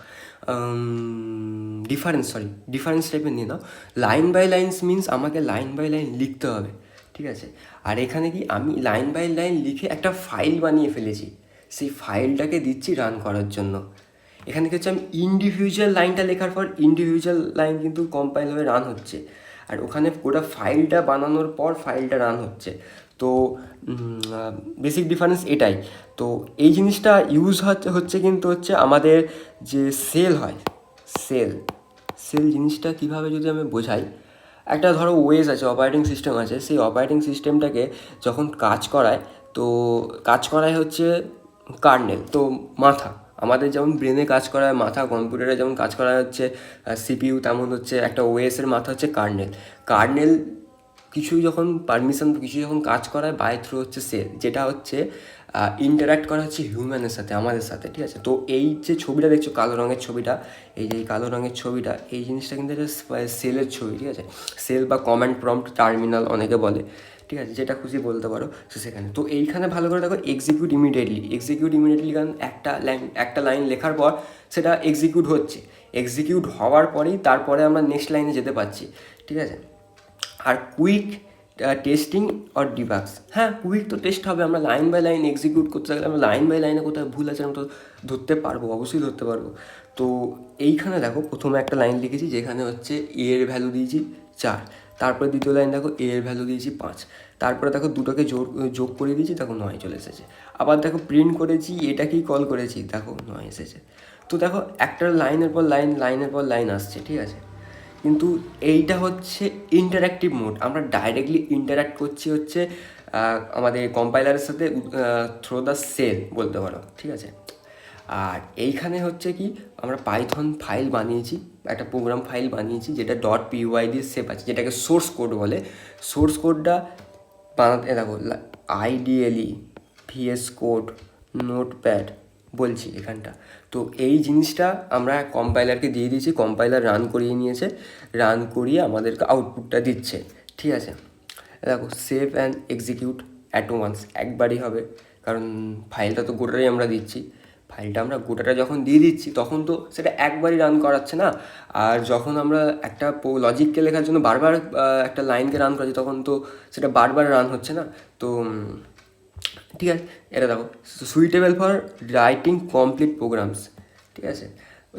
ডিফারেন্স টাইপের নিয়ে নাও। লাইন বাই লাইন্স মিনস আমাকে লাইন বাই লাইন লিখতে হবে, ঠিক আছে? আর এখানে কি আমি লাইন বাই লাইন লিখে একটা ফাইল বানিয়ে ফেলেছি, সেই ফাইলটাকে দিচ্ছি রান করার জন্য। এখানে কি হচ্ছে, আমি ইন্ডিভিজুয়াল লাইনটা লেখার পর ইন্ডিভিজুয়াল লাইন কিন্তু কম্পাইল হয়ে রান হচ্ছে, আর ওখানে গোটা ফাইলটা বানানোর পর ফাইলটা রান হচ্ছে। তো বেসিক ডিফারেন্স এটাই। তো এই জিনিসটা ইউজ হচ্ছে কিন্তু হচ্ছে আমাদের যে সেল হয়, সেল সেল জিনিসটা কীভাবে যদি আমি বোঝাই, একটা ধরো ওয়েস আছে, অপারেটিং সিস্টেম আছে, সেই অপারেটিং সিস্টেমটাকে যখন কাজ করায়, তো কাজ করায় হচ্ছে কার্নেল, তো মাথা, আমাদের যেমন ব্রেনে কাজ করায় মাথা, কম্পিউটারে যেমন কাজ করা হচ্ছে সিপিইউ, তেমন হচ্ছে একটা ওএসের মাথা হচ্ছে কার্নেল। কার্নেল কিছু যখন পারমিশন, কিছু যখন কাজ করায় বাই থ্রু হচ্ছে সেল, যেটা হচ্ছে ইন্টারাক্ট করা হচ্ছে হিউম্যানের সাথে, আমাদের সাথে, ঠিক আছে? তো এই যে ছবিটা দেখছো কালো রঙের ছবিটা, এই যে কালো রঙের ছবিটা, এই জিনিসটা কিন্তু একটা সেলের ছবি, ঠিক আছে? সেল বা কমান্ড প্রম্পট টার্মিনাল অনেকে বলে, ঠিক আছে, যেটা খুশি বলতে পারো। তো সেখানে তো এইখানে ভালো করে দেখো এক্সিকিউট ইমিডিয়েটলি, কারণ একটা লাইন লেখার পর সেটা এক্সিকিউট হচ্ছে, এক্সিকিউট হওয়ার পরেই তারপরে আমরা নেক্সট লাইনে যেতে পারছি, ঠিক আছে? আর কুইক টেস্টিং অর ডিবাগস, হ্যাঁ কুইক তো টেস্ট হবে, আমরা লাইন বাই লাইন এক্সিকিউট করতে গেলে আমরা লাইন বাই লাইনে কোথায় ভুল আছে আমরা তো ধরতে পারবো, অবশ্যই ধরতে পারবো। তো এইখানে দেখো প্রথমে একটা লাইন লিখেছি যেখানে হচ্ছে এ এর ভ্যালু দিয়েছি 4, তারপরে দ্বিতীয় লাইন দেখো এ এর ভ্যালু দিয়েছি 5, তারপরে দেখো দুটোকে যোগ করে দিয়েছি, দেখো 9 চলে এসেছে। আবার দেখো প্রিন্ট করেছি, এটাকেই কল করেছি, দেখো 9 এসেছে। তো দেখো একটা লাইনের পর লাইন আসছে, ঠিক আছে? কিন্তু এইটা হচ্ছে ইন্টারঅ্যাক্টিভ মোড, আমরা ডাইরেক্টলি ইন্টারঅ্যাক্ট করছি হচ্ছে আমাদের কম্পাইলারের সাথে থ্রু দ্য সেল বলতে পারো, ঠিক আছে? আর এইখানে হচ্ছে কি, আমরা পাইথন ফাইল বানিয়েছি, একটা প্রোগ্রাম ফাইল বানিয়েছি যেটা .py দিয়ে সেভ আছে, যেটাকে সোর্স কোড বলে। সোর্স কোডটা বানাতে দেখো আইডিএলই ভিএস কোড নোটপ্যাড বলছি এখানটা। তো এই জিনিসটা আমরা কম্পাইলারকে দিয়ে দিয়েছি, কম্পাইলার রান করিয়ে নিয়েছে, রান করিয়ে আমাদেরকে আউটপুটটা দিচ্ছে, ঠিক আছে? দেখো save and execute at once, একবারই হবে, কারণ ফাইলটা তো গোটাটাই আমরা দিচ্ছি। ফাইলটা আমরা গোটাটা যখন দিয়ে দিচ্ছি তখন তো সেটা একবারই রান করাচ্ছে না, আর যখন আমরা একটা লজিককে লেখার জন্য বারবার একটা লাইনকে রান করাচ্ছি তখন তো সেটা বারবার রান হচ্ছে না। তো ঠিক আছে, এটা দেখো suitable for writing complete programs, ঠিক আছে।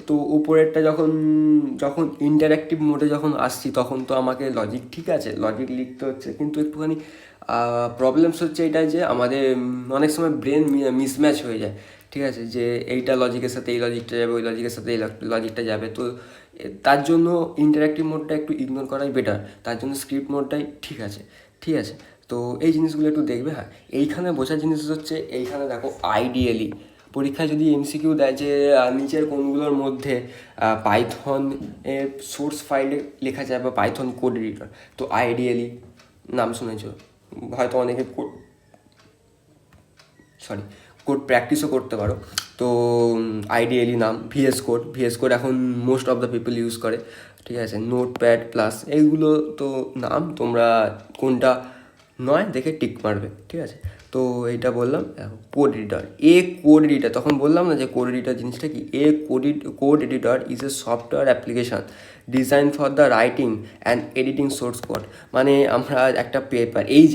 তো উপরেরটা যখন যখন ইন্টারঅ্যাক্টিভ মোডে যখন আসছি তখন তো আমাকে লজিক, ঠিক আছে, লজিক লিখতে হচ্ছে, কিন্তু একটুখানি প্রবলেমস হচ্ছে এটাই যে আমাদের অনেক সময় ব্রেন মিসম্যাচ হয়ে যায়, ঠিক আছে, যে এইটা লজিকের সাথে এই লজিকটা যাবে, ওই লজিকের সাথে এই লজিকটা যাবে। তো তার জন্য ইন্টারঅ্যাক্টিভ মোডটা একটু ইগনোর করাই বেটার, তার জন্য স্ক্রিপ্ট মোডটাই ঠিক আছে, ঠিক আছে। তো এই জিনিসগুলো একটু দেখবে। হ্যাঁ, এইখানে বোঝার জিনিস হচ্ছে, এইখানে দেখো আইডিয়ালি পরীক্ষায় যদি এমসিকিউ দেয় যে নিচের কোনগুলোর মধ্যে পাইথন এর সোর্স ফাইলে লেখা যায় বা পাইথন কোড এডিটর, তো আইডিয়ালি নাম শুনেছো হয়তো, অনেকে কোড প্র্যাকটিসও করতে পারো। তো আইডিয়ালি নাম, ভিএস কোড এখন most of the people use করে, ঠিক আছে। নোটপ্যাড প্লাস, এইগুলো তো নাম, তোমরা কোনটা নয় দেখে টিক মারবে, ঠিক আছে। তো এইটা বললাম। কোড এডিটর, কোড এডিটর, তখন বললাম না যে কোড এডিটর জিনিসটা কি। Code editor is a software application design for the writing and editing source code. মানে আমরা একটা পেপার, এই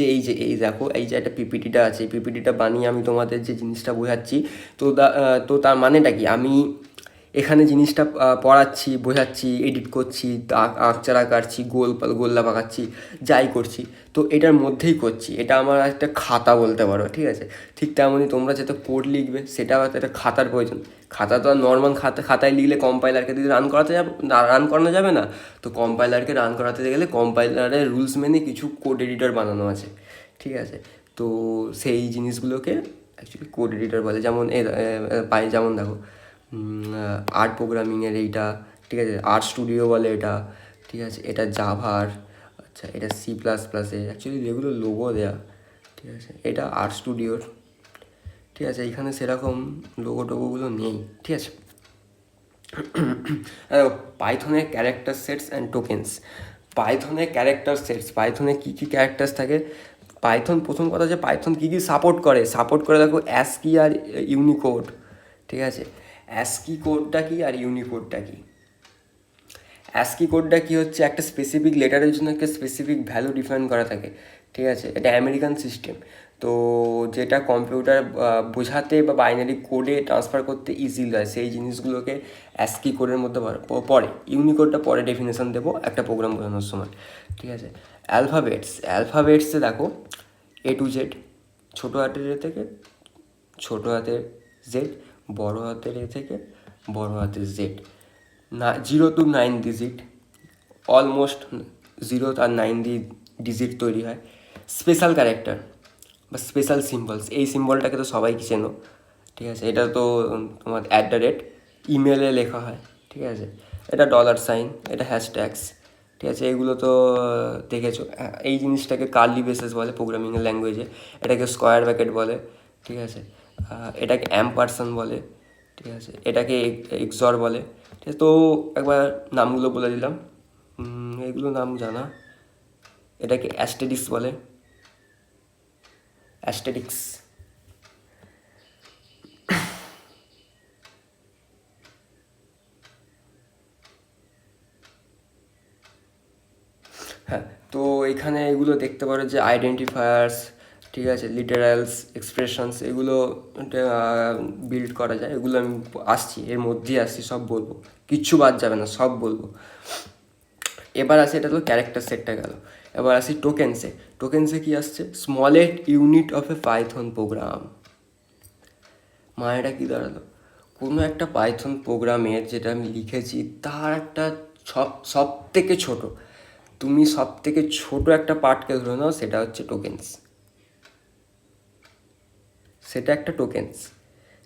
দেখো এই যে একটা পিপিটিটা আছে, এই পিপিটিটা বানিয়ে আমি তোমাদের যে জিনিসটা বোঝাচ্ছি, তো তার মানেটা কি, আমি এখানে জিনিসটা পড়াচ্ছি, বোঝাচ্ছি, এডিট করছি, আঁকচারা কাটছি, গোল্লা পাকাচ্ছি, যাই করছি, তো এটার মধ্যেই করছি, এটা আমার একটা খাতা বলতে পারো, ঠিক আছে। ঠিক তেমনই তোমরা যেটা কোড লিখবে সেটাও একটা খাতার প্রয়োজন। খাতা তো আর নর্মাল খাতায় লিখলে কম্পাইলারকে দিয়ে রান করানো যাবে না। তো কম্পাইলারকে রান করাতে গেলে কম্পাইলারের রুলস মেনে কিছু কোড এডিটর বানানো আছে, ঠিক আছে। তো সেই জিনিসগুলোকে অ্যাকচুয়ালি কোড এডিটর বলে। যেমন যেমন দেখো আর্ট প্রোগ্রামিংয়ের এইটা, ঠিক আছে, আর্ট স্টুডিও বলে এটা, ঠিক আছে। এটা জাভার, আচ্ছা এটা C++-এ অ্যাকচুয়ালি যেগুলো লোগো দেয়া, ঠিক আছে, এটা আর্ট স্টুডিওর, ঠিক আছে। এইখানে সেরকম লোগো টোগোগুলো নেই, ঠিক আছে। পাইথনের ক্যারেক্টার সেটস অ্যান্ড টোকেন্স। পাইথনে কী কী ক্যারেক্টার্স থাকে। পাইথন, প্রথম কথা যে পাইথন কী কী সাপোর্ট করে দেখো অ্যাসকি আর ইউনিকোড, ঠিক আছে। অ্যাসকি কোডটা কি আর ইউনিকোডটা কি। অ্যাসকি কোডটা কি হচ্ছে, একটা স্পেসিফিক লেটারের জন্য একটা স্পেসিফিক ভ্যালু ডিফাইন করা থাকে, ঠিক আছে। এটা আমেরিকান সিস্টেম, তো যেটা কম্পিউটার বোঝাতে বা বাইনারি কোডে ট্রান্সফার করতে ইজি হয়, সেই জিনিসগুলোকে অ্যাসকি কোডের মধ্যে পড়ে। ইউনিকোডটা পরে ডেফিনেশন দেবো একটা প্রোগ্রাম বোঝানোর সময়, ঠিক আছে। অ্যালফাবেটসে দেখো A to Z, ছোটো হাতের এ থেকে ছোটো হাতের জেড, বড় হাতের এ থেকে বড় হাতের জেড, 0 to 9 ডিজিট, অলমোস্ট 0 আর 9 ডিজিট তৈরি হয়। স্পেশাল ক্যারেক্টার বা স্পেশাল সিম্বলস, এই সিম্বলটাকে তো সবাই চেনো, ঠিক আছে। এটা তো তোমার ইমেলে লেখা হয়, ঠিক আছে। এটা $, এটা হ্যাশট্যাগস, ঠিক আছে। এগুলো তো দেখেছো। এই জিনিসটাকে কার্লি ব্রেসেস বলে প্রোগ্রামিংয়ের ল্যাঙ্গুয়েজে, এটাকে স্কোয়ার ব্র্যাকেট বলে, ঠিক আছে। এটাকে অ্যাম্পারসেন্ড বলে, ঠিক আছে। এটাকে এক্সর বলে, ঠিক আছে। তো একবার নামগুলো বলে দিলাম, এগুলো নাম জানা। এটাকে অ্যাস্টেরিক্স বলে, অ্যাস্টেরিক্স। হ্যাঁ, তো এখানে এগুলো দেখতে পারো যে আইডেন্টিফায়ার্স, ঠিক আছে, লিটারালস, এক্সপ্রেশনস, এগুলো বিল্ড করা যায়। এগুলো আমি এর মধ্যেই আসছি, সব বলবো, কিচ্ছু বাদ যাবে না, সব বলবো। এবার আসি, এটা তো ক্যারেক্টার সেটটা গেল। এবার আসি টোকেন্সে কি আসছে, smallest unit of A Python programme. এটা কি দাঁড়ালো, কোনো একটা পাইথন প্রোগ্রামের যেটা আমি লিখেছি তার একটা সব থেকে ছোটো, তুমি সব থেকে ছোটো একটা পার্টকে ধরে নাও, সেটা হচ্ছে টোকেন্স, সেটা একটা টোকেন্স,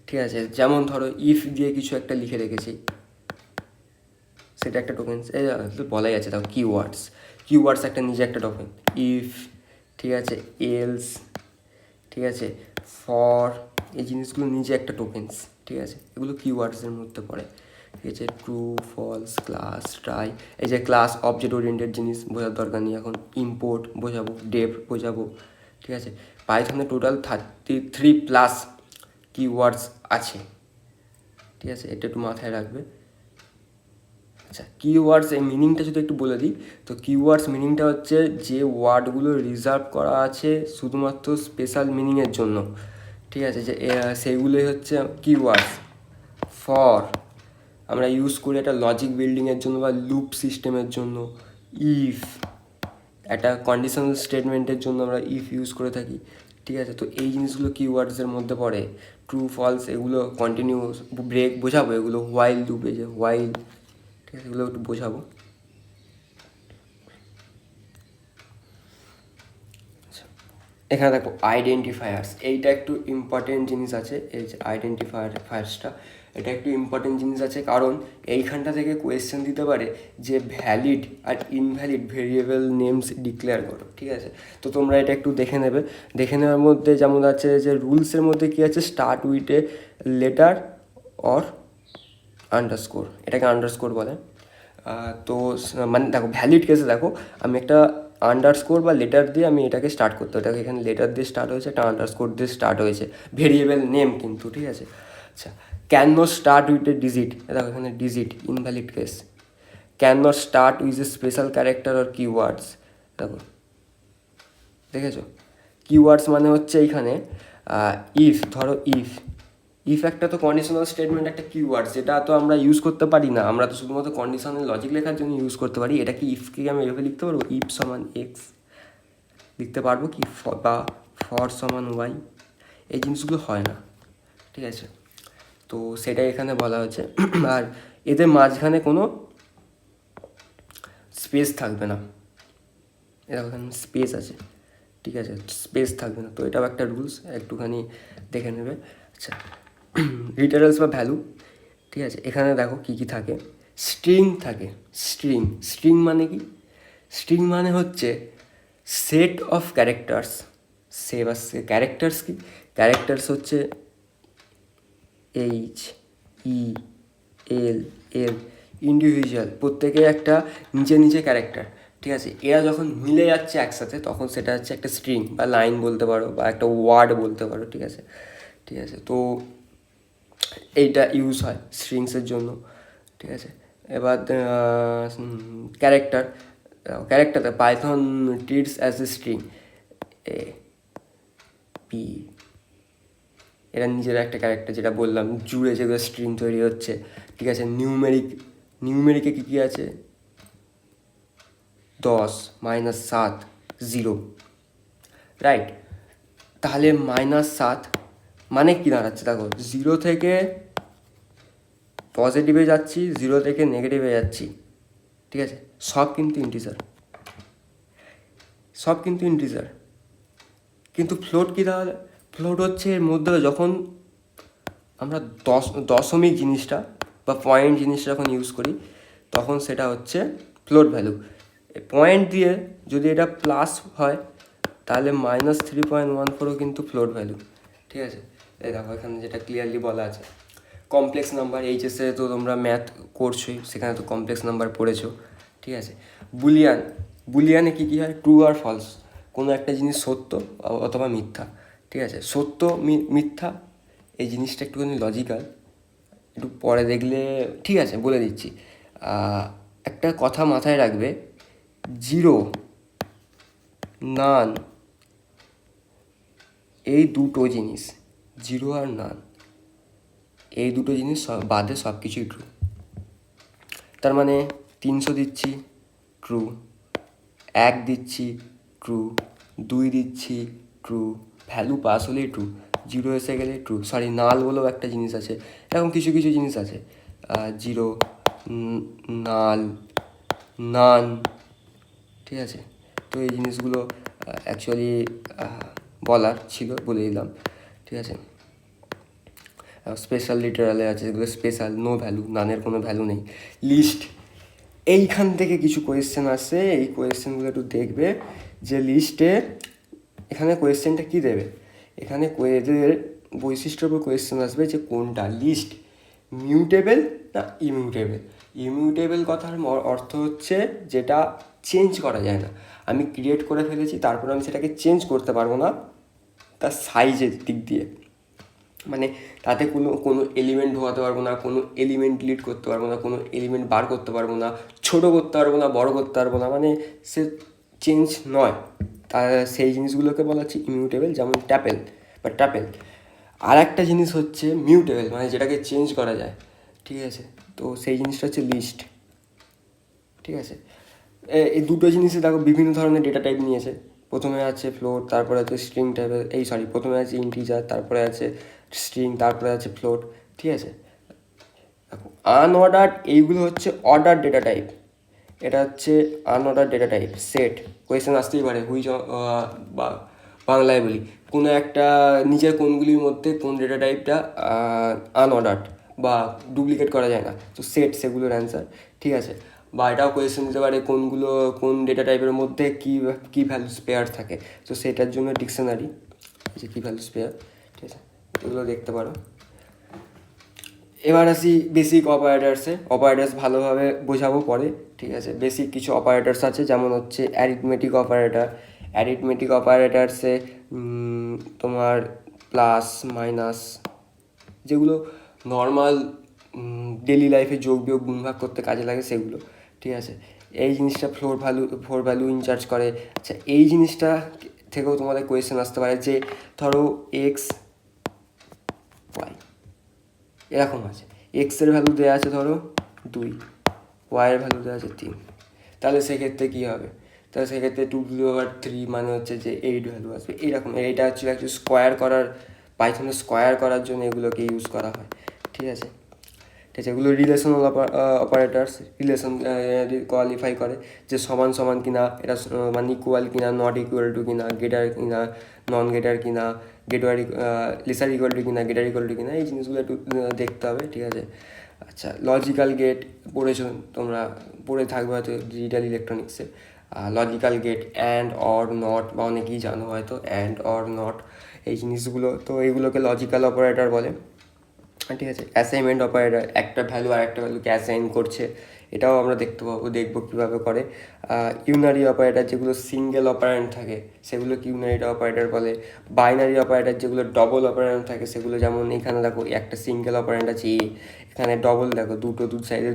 ঠিক আছে। যেমন ধরো ইফ দিয়ে কিছু একটা লিখে রেখেছি, সেটা একটা টোকেন্স, এই বলাই আছে। তাও কিওয়ার্ডস একটা নিজে একটা টোকেন। ইফ, ঠিক আছে, এলস, ঠিক আছে, ফর, এই জিনিসগুলো নিজে একটা টোকেন্স, ঠিক আছে। এগুলো কিওয়ার্ডসের মধ্যে পড়ে, ঠিক আছে। ট্রু, ফলস, ক্লাস, ট্রাই, এই যে ক্লাস অবজেক্ট ওরিয়েন্টেড জিনিস বোঝার দরকার নেই এখন। ইম্পোর্ট বোঝাবো, ডেপ বোঝাবো, ঠিক আছে। পাইথনে টোটাল 33+ কিওয়ার্ডস আছে, ঠিক আছে, এটা একটু মাথায় রাখবে। আচ্ছা, কিওয়ার্ডস এই মিনিংটা যদি একটু বলে দিই, তো কিওয়ার্ডস মিনিংটা হচ্ছে যে ওয়ার্ডগুলো রিজার্ভ করা আছে শুধুমাত্র স্পেশাল মিনিংয়ের জন্য, ঠিক আছে, যে সেইগুলোই হচ্ছে কিওয়ার্ডস। ফর আমরা ইউজ করি একটা লজিক বিল্ডিংয়ের জন্য বা লুপ সিস্টেমের জন্য। ইফ একটা কন্ডিশনাল স্টেটমেন্টের জন্য আমরা ইফ ইউজ করে থাকি, ঠিক আছে। তো এই জিনিসগুলো কিওয়ার্ডসের মধ্যে পড়ে। ট্রু ফলস এগুলো কন্টিনিউস, ব্রেক বোঝাবো এগুলো, হোয়াইল লুপে যে হোয়াইল, ঠিক আছে, এগুলো একটু বোঝাবো। এখানে দেখো আইডেন্টিফায়ার্স, এইটা একটু ইম্পর্টেন্ট জিনিস আছে। এই যে আইডেন্টিফায়ার্সটা, এটা একটু ইম্পর্টেন্ট জিনিস আছে, কারণ এইখানটা থেকে কোয়েশ্চেন দিতে পারে যে ভ্যালিড আর ইনভ্যালিড ভেরিয়েবল নেমস ডিক্লেয়ার করো, ঠিক আছে। তো তোমরা এটা একটু দেখে নেবে। দেখে নেওয়ার মধ্যে যেমন আছে যে রুলসের মধ্যে কী আছে, start with a letter or underscore, এটাকে আন্ডারস্কোর বলে। তো মানে দেখো ভ্যালিড কেসে দেখো আমি একটা আন্ডারস্কোর বা লেটার দিয়ে আমি এটাকে স্টার্ট করতে, এটাকে এখানে লেটার দিয়ে স্টার্ট হয়েছে, একটা আন্ডারস্কোর দিয়ে স্টার্ট হয়েছে, ভেরিয়েবল নেম কিন্তু, ঠিক আছে। আচ্ছা, can not start with a digit, দেখো এখানে digit invalid case. Can not start with a special character or keywords, দেখো দেখেছো, কিওয়ার্ডস মানে হচ্ছে এইখানে ইফ, ধরো ইফ একটা তো কন্ডিশনাল স্টেটমেন্ট, একটা কিওয়ার্ড, যেটা তো আমরা ইউজ করতে পারি না, আমরা তো শুধুমাত্র কন্ডিশনাল লজিক লেখার জন্য ইউজ করতে পারি। এটা কি ইফকে আমি এভাবে লিখতে পারবো, ইফ সমান এক্স লিখতে পারবো কি, বা ফর সমান ওয়াই, এই জিনিসগুলো হয় না, ঠিক আছে। তো সেটাই এখানে বলা হয়েছে। আর এদের মাঝখানে কোনো স্পেস থাকবে না, এরকম এখানে স্পেস আছে, ঠিক আছে, স্পেস থাকবে না। তো এটাও একটা রুলস, একটুখানি দেখে নেবে। আচ্ছা, লিটারালস বা ভ্যালু, ঠিক আছে। এখানে দেখো কী কী থাকে, স্ট্রিং থাকে। স্ট্রিং মানে কি, স্ট্রিং মানে হচ্ছে সেট অফ ক্যারেক্টার্স। ক্যারেক্টার্স কি, ক্যারেক্টার্স হচ্ছে এইচ ই এল এল, ইন্ডিভিজুয়াল, প্রত্যেকে একটা নিচে ক্যারেক্টার, ঠিক আছে। এরা যখন মিলে যাচ্ছে একসাথে তখন সেটা হচ্ছে একটা স্ট্রিং বা লাইন বলতে পারো, বা একটা ওয়ার্ড বলতে পারো, ঠিক আছে, ঠিক আছে। তো এইটা ইউজ হয় স্ট্রিংসের জন্য, ঠিক আছে। এবার ক্যারেক্টারতে Python treats as a string, এ পি, এরা নিজের একটা ক্যারেক্টার, যেটা বললাম জুড়ে যেগুলো স্ট্রিং তৈরি হচ্ছে, ঠিক আছে। নিউমেরিকে কী কী আছে, 10 -7 0, রাইট। তাহলে -7 মানে কী দাঁড়াচ্ছে, দেখো 0 থেকে পজিটিভে যাচ্ছি, 0 থেকে নেগেটিভে যাচ্ছি, ঠিক আছে, সব কিন্তু ইন্টিজার। কিন্তু ফ্লোট কী তাহলে, ফ্লোট হচ্ছে এর মধ্যে যখন আমরা দশমিক জিনিসটা বা পয়েন্ট জিনিসটা যখন ইউজ করি তখন সেটা হচ্ছে ফ্লোট ভ্যালু। পয়েন্ট দিয়ে যদি এটা প্লাস হয় তাহলে -3.14ও কিন্তু ফ্লোট ভ্যালু, ঠিক আছে। এই দেখো এখানে যেটা ক্লিয়ারলি বলা আছে। কমপ্লেক্স নাম্বার, এইচএসে তো তোমরা ম্যাথ করছোই, সেখানে তো কমপ্লেক্স নাম্বার পড়েছো, ঠিক আছে। বুলিয়ানে কী কী হয়, ট্রু আর ফলস, কোনো একটা জিনিস সত্য অথবা মিথ্যা, ঠিক আছে। সত্য মিথ্যা এই জিনিসটা একটুখানি লজিক্যাল, একটু পরে দেখলে, ঠিক আছে, বলে দিচ্ছি। একটা কথা মাথায় রাখবে, জিরো, নান, এই দুটো জিনিস, জিরো আর নান, এই দুটো জিনিস বাদে সব কিছুই ট্রু। তার মানে 300 দিচ্ছি ট্রু, 1 দিচ্ছি ট্রু, 2 দিচ্ছি ট্রু, ভ্যালু পাস হলেই ট্রু, 0 এসে গেলে ট্রু। নাল বলেও একটা জিনিস আছে, এরকম কিছু জিনিস আছে, জিরো, নাল, নান, ঠিক আছে। তো এই জিনিসগুলো অ্যাকচুয়ালি বলার ছিল, বলে দিলাম, ঠিক আছে। স্পেশাল লিটারালে আছে যেগুলো স্পেশাল, নো ভ্যালু, নানের কোনো ভ্যালু নেই। লিস্ট, এইখান থেকে কিছু কোয়েশ্চেন আসে, এই কোয়েশ্চেনগুলো একটু দেখবে যে লিস্টে এখানে কোয়েশ্চেনটা কী দেবে, এখানে এদের বৈশিষ্ট্যর উপর কোয়েশ্চেন আসবে যে কোনটা লিস্ট মিউটেবল না ইমিউটেবল। ইমিউটেবল কথার অর্থ হচ্ছে যেটা চেঞ্জ করা যায় না, আমি ক্রিয়েট করে ফেলেছি তারপর আমি সেটাকে চেঞ্জ করতে পারবো না তার সাইজের দিক দিয়ে, মানে তাতে কোনো কোনো এলিমেন্ট ঢোকাতে পারবো না, কোনো এলিমেন্ট ডিলিট করতে পারবো না, কোনো এলিমেন্ট বার করতে পারবো না, ছোটো করতে পারবো না, বড় করতে পারবো না, মানে সে চেঞ্জ নয়। তার সেই জিনিসগুলোকে বলা হচ্ছে ইমিউটেবল, যেমন ট্যাপেল। আর একটা জিনিস হচ্ছে মিউটেবল, মানে যেটাকে চেঞ্জ করা যায়, ঠিক আছে। তো সেই জিনিসটা হচ্ছে লিস্ট, ঠিক আছে। এই দুটো জিনিসে দেখো বিভিন্ন ধরনের ডেটা টাইপ নিয়েছে। প্রথমে আছে ফ্লোট, তারপরে আছে স্ট্রিং টাইপের, প্রথমে আছে ইন্টিজার, তারপরে আছে স্ট্রিং, তারপরে আছে ফ্লোট, ঠিক আছে। দেখো আনঅর্ডার্ড এইগুলো হচ্ছে অর্ডার ডেটা টাইপ, এটা হচ্ছে unorder data type. Set question আসতেই পারে, বা বাংলায় বলি, কোনো একটা নিচের কোনগুলির মধ্যে কোন ডেটা টাইপটা আনঅর্ডার্ড বা ডুপ্লিকেট করা যায় না, তো সেট সেগুলোর অ্যান্সার, ঠিক আছে। বা এটাও কোয়েশ্চেন দিতে পারে কোন ডেটা টাইপের মধ্যে কী ভ্যালুস পেয়ার থাকে, তো সেটার জন্য ডিকশনারি যে কী ভ্যালুস পেয়ার, ঠিক আছে, এগুলো দেখতে পারো। এবার আসি বেসিক অপারেটার্স ভালোভাবে বোঝাবো পরে, ঠিক আছে। বেসিক কিছু অপারেটার্স আছে, যেমন হচ্ছে অ্যারিথমেটিক অপারেটার্সে তোমার প্লাস মাইনাস, যেগুলো নর্মাল ডেলি লাইফে যোগ বিয়োগ গুণভাগ করতে কাজে লাগে সেগুলো, ঠিক আছে। এই জিনিসটা ফ্লোর ভ্যালু ইনচার্জ করে। আচ্ছা, এই জিনিসটা থেকেও তোমাদের কোয়েশ্চেন আসতে পারে যে ধরো এক্স ওয়াই এরকম আছে, এক্সের ভ্যালু দেওয়া আছে ধরো 2, ওয়াইয়ের ভ্যালু দেওয়া আছে 3, তাহলে সেক্ষেত্রে কী হবে? তাহলে সেক্ষেত্রে 2^3 মানে হচ্ছে যে 8 ভ্যালু আসবে এইরকম। এটা হচ্ছে অ্যাকচুয়ালি পাইথনে স্কোয়ার করার জন্য এগুলোকে ইউজ করা হয়, ঠিক আছে। ঠিক আছে, এগুলো রিলেশনাল অপারেটার্স, রিলেশন কোয়ালিফাই করে যে সমান সমান কিনা, এটা মানে ইকুয়াল কিনা, নট ইকুয়াল টু কিনা, গেটার কিনা, নন গেটার কিনা, গেটার লেসার ইকুয়াল টু কিনা, গেটার ইকুয়াল টু কিনা, এই জিনিসগুলো একটু দেখতে হবে, ঠিক আছে। আচ্ছা, লজিক্যাল গেট পড়েছো তোমরা, পড়ে থাকবে হয়তো ডিজিটাল ইলেকট্রনিক্সে। Logical gate and or not, বা অনেকেই জানো হয়তো অ্যান্ড অর নট এই জিনিসগুলো, তো এইগুলোকে লজিক্যাল অপারেটর বলে, ঠিক আছে। অ্যাসাইনমেন্ট অপারেটর, একটা ভ্যালু আর একটা ভ্যালুকে অ্যাসাইন করছে, এটাও আমরা দেখবো কীভাবে করে। ইউনারি অপারেটর, যেগুলো সিঙ্গেল অপারেন্ট থাকে সেগুলোকে ইউনারি অপারেটর বলে। বাইনারি অপারেটর, যেগুলো ডবল অপারেন্ট থাকে সেগুলো, যেমন এখানে দেখো একটা সিঙ্গেল অপারেন্ট আছে এ, এখানে ডবল দেখো দু সাইডে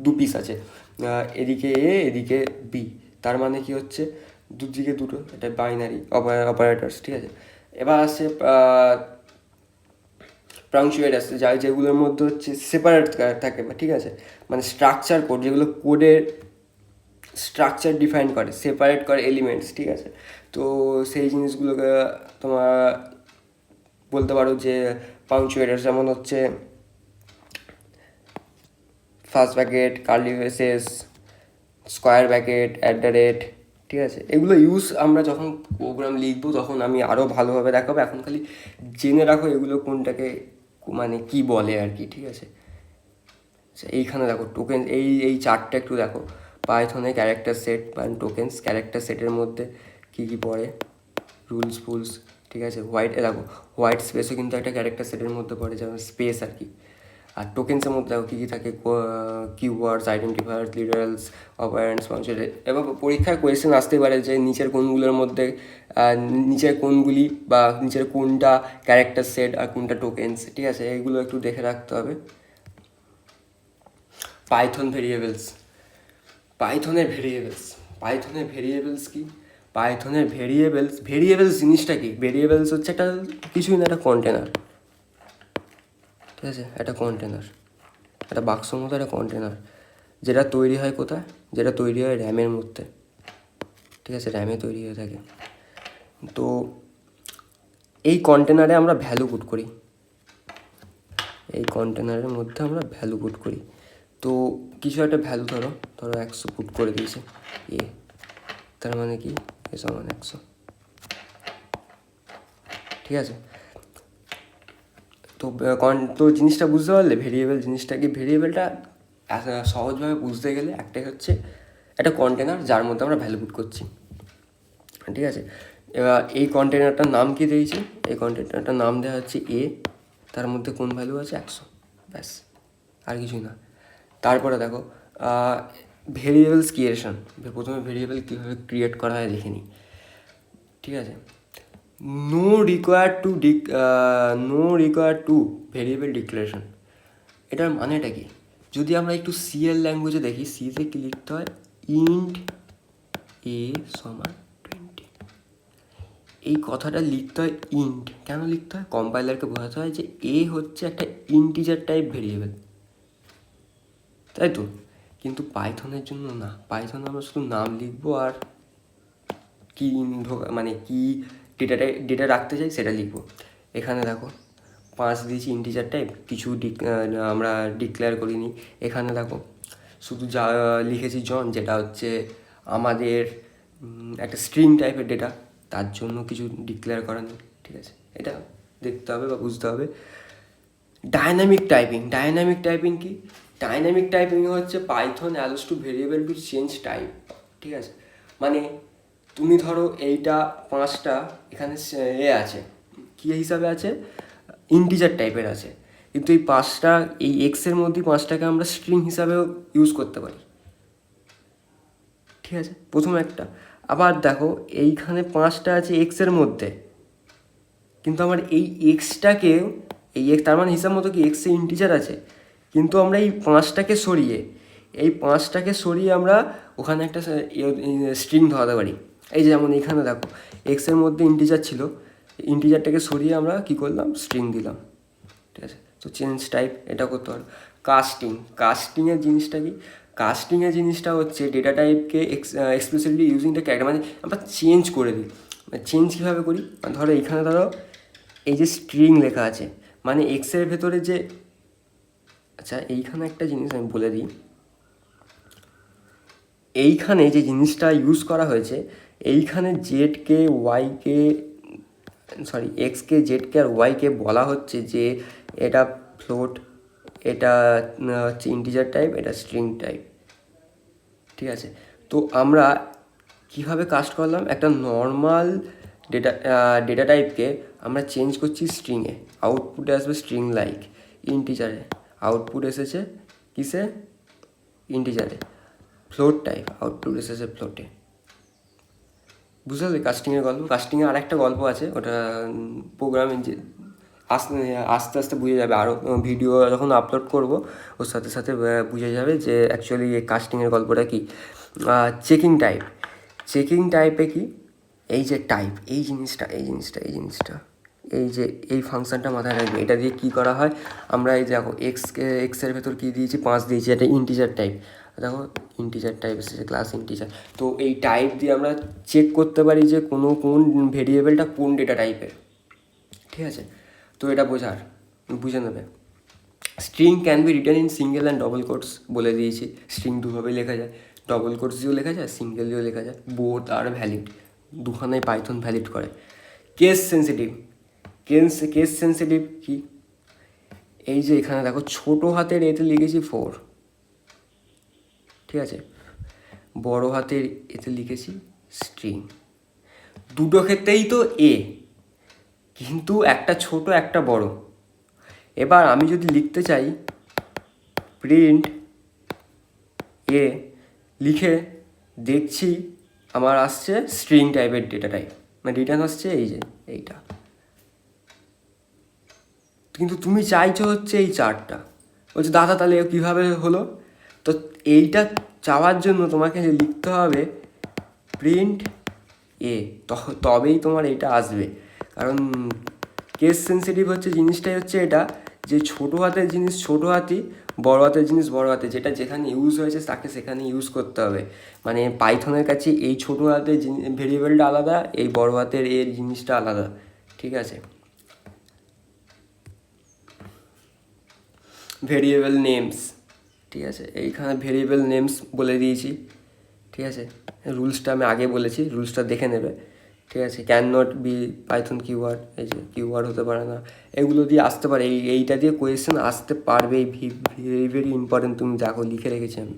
দু পিস আছে, এদিকে এ এদিকে বি, তার মানে কি হচ্ছে দুদিকে দুটো, এটা বাইনারি অপারেটরস, ঠিক আছে। এবার আসছে পাংচুয়েট আসছে, যেগুলোর মধ্যে হচ্ছে সেপারেট থাকে, ঠিক আছে, মানে স্ট্রাকচার কোড, যেগুলো কোডের স্ট্রাকচার ডিফাইন করে, সেপারেট করে এলিমেন্টস, ঠিক আছে। তো সেই জিনিসগুলোকে তোমার বলতে পারো যে পাংচুয়েটার, যেমন হচ্ছে first bracket, curly braces, square bracket, @, ঠিক আছে। এগুলো ইউজ আমরা যখন প্রোগ্রাম লিখবো তখন আমি আরও ভালোভাবে দেখাবো, এখন খালি জেনে রাখো এগুলো কোনটাকে মানে কি বলে আর কি, ঠিক আছে। এইখানে দেখো টোকেন, এই চারটা একটু দেখো, পাইথনে ক্যারেক্টার সেট বা টোকেন্স, ক্যারেক্টার সেটের মধ্যে কী কী পড়ে, রুলস ফুলস, ঠিক আছে। দেখো হোয়াইট স্পেসও কিন্তু একটা ক্যারেক্টার সেটের মধ্যে পড়ে, যেমন স্পেস আর কি। আর টোকেন্সের মধ্যে দেখো কী কী থাকে, কিওয়ার্ডস, আইডেন্টিফায়ার্স, লিটারালস, অপারেন্টস, ফাংশন। এবার পরীক্ষায় কোয়েশ্চেন আসতে পারে যে নিচের কোনগুলোর মধ্যে নিচের কোনগুলি বা নিচের কোনটা ক্যারেক্টার সেট আর কোনটা টোকেন্স, ঠিক আছে, এইগুলো একটু দেখে রাখতে হবে। পাইথন ভেরিয়েবলস, পাইথনের ভেরিয়েবলস কি? পাইথনের ভেরিয়েবলস জিনিসটা কি? ভেরিয়েবলস হচ্ছে কিছুই না, একটা কন্টেনার, ঠিক আছে, একটা কন্টেনার, একটা বাক্সর মতো একটা কন্টেনার, যেটা তৈরি হয় কোথায়? যেটা তৈরি হয় র্যামের মধ্যে, ঠিক আছে, র্যামে তৈরি হয়ে থাকে। তো এই কন্টেনারে আমরা ভ্যালু পুট করি, এই কন্টেনারের মধ্যে আমরা ভ্যালু পুট করি। তো কিছু একটা ভ্যালু ধরো 100 পুট করে দিয়েছে এ, তার মানে কি এ সমান 100, ঠিক আছে। তো জিনিসটা বুঝতে পারলে ভেরিয়েবল জিনিসটা কি? ভেরিয়েবলটা সহজভাবে বুঝতে গেলে একটাই হচ্ছে একটা কন্টেনার যার মধ্যে আমরা ভ্যালু পুট করছি, ঠিক আছে। এবার এই কন্টেনারটার নাম কি দিয়েছি? এই কন্টেনারটার নাম দেওয়া হচ্ছে এ, তার মধ্যে কোন ভ্যালু আছে 100, ব্যাস, আর কিছুই না। তারপরে দেখো ভেরিয়েবলস ক্রিয়েশন, প্রথমে ভেরিয়েবল কীভাবে ক্রিয়েট করা হয় দেখে নিই, ঠিক আছে। No require to variable declaration. এটার মানেটা কি? যদি আমরা একটু সিএল ল্যাঙ্গুয়েজে দেখি, সিতে কি লিখতে হয়, ইন্ট এ সমান 20। এই কথাটা লিখতে হয় ইন্ট। কেন লিখতে হয়? কম্পাইলারকে বোঝাতে হয় যে এ হচ্ছে একটা ইন্টিজার টাইপ ভেরিয়েবল, তাই তো। কিন্তু পাইথনের জন্য না, পাইথনে আমরা শুধু নাম লিখবো আর কি মানে কি ডেটা রাখতে চাই সেটা লিখবো। এখানে দেখো 5 দিয়েছি ইন্টিজার টাইপ, কিছু আমরা ডিক্লেয়ার করিনি। এখানে দেখো শুধু যা লিখেছি জন, যেটা হচ্ছে আমাদের একটা স্ট্রিং টাইপের ডেটা, তার জন্য কিছু ডিক্লেয়ার করা নেই, ঠিক আছে। এটা দেখতে হবে বা বুঝতে হবে। ডায়নামিক টাইপিং কি? ডায়নামিক টাইপিং হচ্ছে Python allows to variable to change type, ঠিক আছে। মানে তুমি ধরো এইটা 5টা এখানে আছে, কী হিসাবে আছে, ইন্টিজার টাইপের আছে, কিন্তু এই 5টা, এই এক্সের মধ্যে 5টাকে আমরা স্ট্রিং হিসাবেও ইউজ করতে পারি, ঠিক আছে। প্রথম একটা। আবার দেখো এইখানে 5টা আছে এক্সের মধ্যে, কিন্তু আমার এই এক্সটাকেও, এই এক্স তার মানে হিসাব মতো কি এক্সে ইন্টিজার আছে, কিন্তু আমরা এই 5টাকে সরিয়ে আমরা ওখানে একটা স্ট্রিং ধরাতে পারি। এই যেমন এখানে দেখো এক্সের মধ্যে ইন্টিজার ছিল, ইন্টিজারটাকে সরিয়ে আমরা কি করলাম, স্ট্রিং দিলাম, ঠিক আছে। তো চেঞ্জ টাইপ এটা করতে পারো। কাস্টিংয়ের জিনিসটা কি? কাস্টিংয়ের জিনিসটা হচ্ছে ডেটা টাইপকে এক্সপ্লিসিটলি ইউজিং দ্য ক্যারেক্টার, মানে আমরা চেঞ্জ করে দিই। চেঞ্জ কীভাবে করি? ধরো এইখানে ধরো এই যে স্ট্রিং লেখা আছে, মানে এক্সের ভেতরে যে, আচ্ছা এইখানে একটা জিনিস আমি বলে দিই, এইখানে যে জিনিসটা ইউজ করা হয়েছে, এইখানে জেডকে ওয়াইকে, সরি এক্সকে, জেডকে আর ওয়াইকে বলা হচ্ছে যে এটা ফ্লোট, এটা হচ্ছে ইন্টিজার টাইপ, এটা স্ট্রিং টাইপ, ঠিক আছে। তো আমরা কিভাবে কাস্ট করলাম, একটা নর্মাল ডেটা টাইপকে আমরা চেঞ্জ করছি স্ট্রিংয়ে, আউটপুটে আসবে স্ট্রিং লাইক, ইন্টিজারে আউটপুট এসেছে কিসে, ইন্টিজারে, ফ্লোট টাইপ আউটপুট এসেছে ফ্লোটে। বুঝতে পারলে কাস্টিংয়ের গল্প? কাস্টিংয়ে আর একটা গল্প আছে, ওটা প্রোগ্রামে যে আস্তে আস্তে আস্তে বুঝে যাবে, আরও ভিডিও যখন আপলোড করব ওর সাথে সাথে বুঝে যাবে যে অ্যাকচুয়ালি এই কাস্টিংয়ের গল্পটা কী। চেকিং টাইপে কি, এই যে টাইপ, এই জিনিসটা এই যে এই ফাংশনটা মাথায় রাখবে। এটা দিয়ে কী করা হয়, আমরা এই দেখো এক্সের ভেতর কী দিয়েছি, 5 দিয়েছি, এটা ইন্টিজার টাইপ, দেখো ইন্টিজার টাইপ এসেছে, ক্লাস ইন্টিজার। তো এই টাইপ দিয়ে আমরা চেক করতে পারি যে কোন ভেরিয়েবলটা কোন ডেটা টাইপের, ঠিক আছে। তো এটা বুঝে নেবে। String can be return in single and double quotes, বলে দিয়েছি। স্ট্রিং দুভাবেই লেখা যায়, ডবল কোটস দিয়েও লেখা যায়, সিঙ্গেল দিয়েও লেখা যায়, বোথ আর ভ্যালিড, দুখানাই পাইথন ভ্যালিড করে। কেস সেন্সিটিভ কি, এই যে এখানে দেখো ছোটো হাতের এতে লিখেছি 4, ঠিক আছে, বড় হাতের এতে লিখেছি স্ট্রিং, দুটো ক্ষেত্রেই তো এ, কিন্তু একটা ছোট একটা বড়। এবার আমি যদি লিখতে চাই প্রিন্ট এ, লিখে দেখছি আমার আসছে স্ট্রিং টাইপের ডেটা টাইপ, মানে রিটার্ন আসছে এই যে এইটা, কিন্তু তুমি চাইছো হচ্ছে এই 4টা। বলছে দাদা তাহলে কীভাবে হলো? তো এইটা চাওয়ার জন্য তোমাকে লিখতে হবে প্রিন্ট এ, তবেই তোমার এইটা আসবে। কারণ কেস সেন্সিটিভ হচ্ছে জিনিসটাই হচ্ছে এটা, যে ছোটো হাতের জিনিস ছোটো হাতি, বড় হাতের জিনিস বড় হাতে, যেটা যেখানে ইউজ হয়েছে তাকে সেখানে ইউজ করতে হবে। মানে পাইথনের কাছে এই ছোটো হাতের ভেরিয়েবলটা আলাদা, এই বড় হাতের এর জিনিসটা আলাদা, ঠিক আছে। ভেরিয়েবল নেমস, ঠিক আছে, এইখানে ভেরিয়েবল নেমস বলে দিয়েছি, ঠিক আছে। রুলসটা আমি আগে বলেছি, রুলসটা দেখে নেবে, ঠিক আছে। Can not be Python keyword, এই যে কিওয়ার্ড হতে পারে না, এগুলো দিয়ে আসতে পারে, এইটা দিয়ে কোয়েশ্চেন আসতে পারবে, ভেরি ভেরি ইম্পর্টেন্ট, তুমি দেখো লিখে রেখেছি আমি,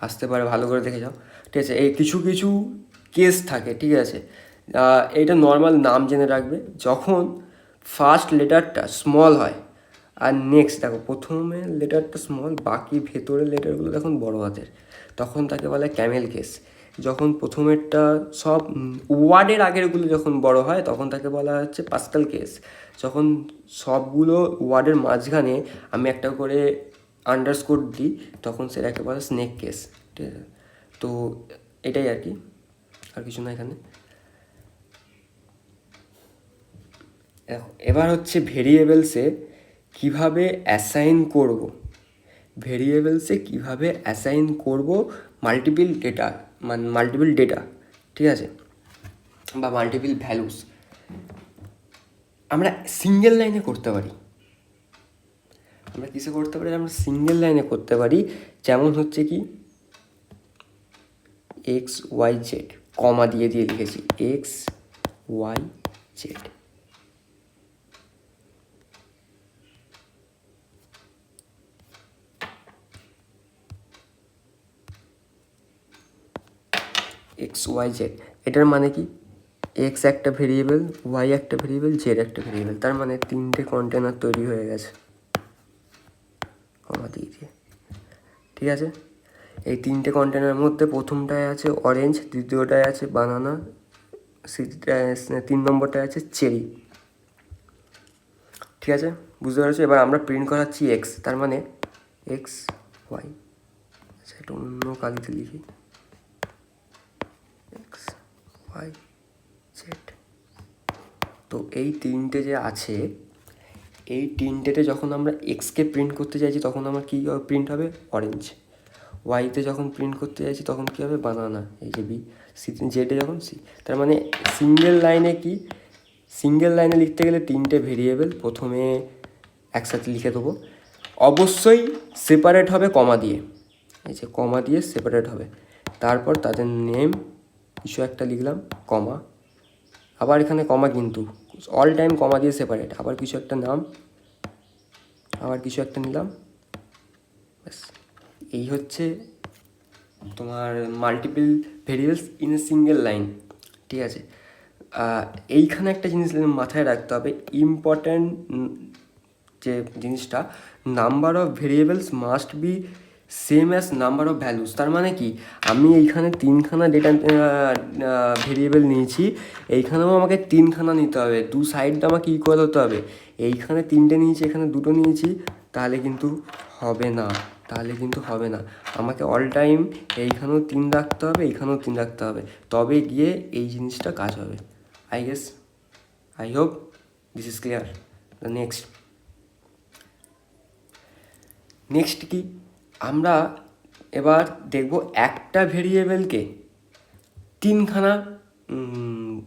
আসতে পারে, ভালো করে দেখে যাও, ঠিক আছে। এই কিছু কেস থাকে, ঠিক আছে। এইটা নর্মাল নাম জেনে রাখবে, যখন ফার্স্ট লেটারটা স্মল হয় আর নেক্সট দেখো প্রথমে লেটারটা স্মল, বাকি ভেতরের লেটারগুলো দেখুন বড় হাতের, তখন তাকে বলে ক্যামেল কেস। যখন প্রথমেরটা সব ওয়ার্ডের আগেরগুলো যখন বড় হয় তখন তাকে বলা হচ্ছে পাস্কাল কেস। যখন সবগুলো ওয়ার্ডের মাঝখানে আমি একটা করে আন্ডারস্কোর দিই তখন সেটাকে বলা স্নেক কেস। ঠিক আছে, তো এটাই আর কি, আর কিছু না এখানে। এবার হচ্ছে ভেরিয়েবলসে কীভাবে অ্যাসাইন করব, ভেরিয়েবলসে কীভাবে অ্যাসাইন করব মাল্টিপল ডেটা, মানে মাল্টিপল ডেটা, ঠিক আছে, বা মাল্টিপল ভ্যালুস আমরা সিঙ্গেল লাইনে করতে পারি। আমরা কিসে করতে পারি? আমরা সিঙ্গেল লাইনে করতে পারি। যেমন হচ্ছে কি এক্স ওয়াই জেড, কমা দিয়ে দিয়ে লিখেছি X Y Z. X Y Z, এটার মানে কি এক্স একটা ভেরিয়েবল, ওয়াই একটা ভেরিয়েবল, জেড একটা ভেরিয়েবল, তার মানে তিনটে কন্টেনার তৈরি হয়ে গেছে কমা দিয়ে দিয়ে। ঠিক আছে, এই তিনটে কন্টেনারের মধ্যে প্রথমটায় আছে অরেঞ্জ, দ্বিতীয়টায় আছে বানানা, তিন নম্বরটায় আছে চেরি। ঠিক আছে, বুঝতে পারছো? এবার আমরা প্রিন্ট করাচ্ছি এক্স, তার মানে এক্স ওয়াই, আচ্ছা এটা অন্য কালিতে লিখি, এক্স ওয়াই জেড। তো এই তিনটে যে আছে, এই তিনটেতে যখন আমরা এক্সকে প্রিন্ট করতে চাইছি তখন আমার কী প্রিন্ট হবে? অরেঞ্জ। ওয়াইতে যখন প্রিন্ট করতে চাইছি তখন কী হবে? বানানা, এই যে বি। সি, জেডে যখন সি। তার মানে সিঙ্গেল লাইনে কি, সিঙ্গেল লাইনে লিখতে গেলে তিনটে ভেরিয়েবল প্রথমে একসাথে লিখে দেবো, অবশ্যই সেপারেট হবে কমা দিয়ে, এই যে কমা দিয়ে সেপারেট হবে। তারপর তাদের নেম কিছু একটা লিখলাম, কমা, আবার এখানে কমা, কিন্তু অল টাইম কমা দিয়ে সেপারেট, আবার কিছু একটা নাম, আবার কিছু একটা নিলাম, ব্যাস। এই হচ্ছে তোমার multiple variables in a single line. ঠিক আছে, এইখানে একটা জিনিস মাথায় রাখতে হবে, ইম্পর্ট্যান্ট যে জিনিসটা, number of variables must be same as number of values. তার মানে কি, আমি এইখানে তিনখানা ডেটা ভেরিয়েবল নিয়েছি, এইখানেও আমাকে তিনখানা নিতে হবে, দু সাইডটা আমাকে ইকুয়াল হতে হবে। এইখানে তিনটে নিয়েছি, এখানে দুটো নিয়েছি, তাহলে কিন্তু হবে না, তাহলে কিন্তু হবে না। আমাকে অল টাইম এইখানেও তিন রাখতে হবে, এইখানেও তিন রাখতে হবে, তবে গিয়ে এই জিনিসটা কাজ হবে। I guess, I hope this is clear. The next কি, আমরা এবার দেখব একটা ভেরিয়েবলকে তিনখানা,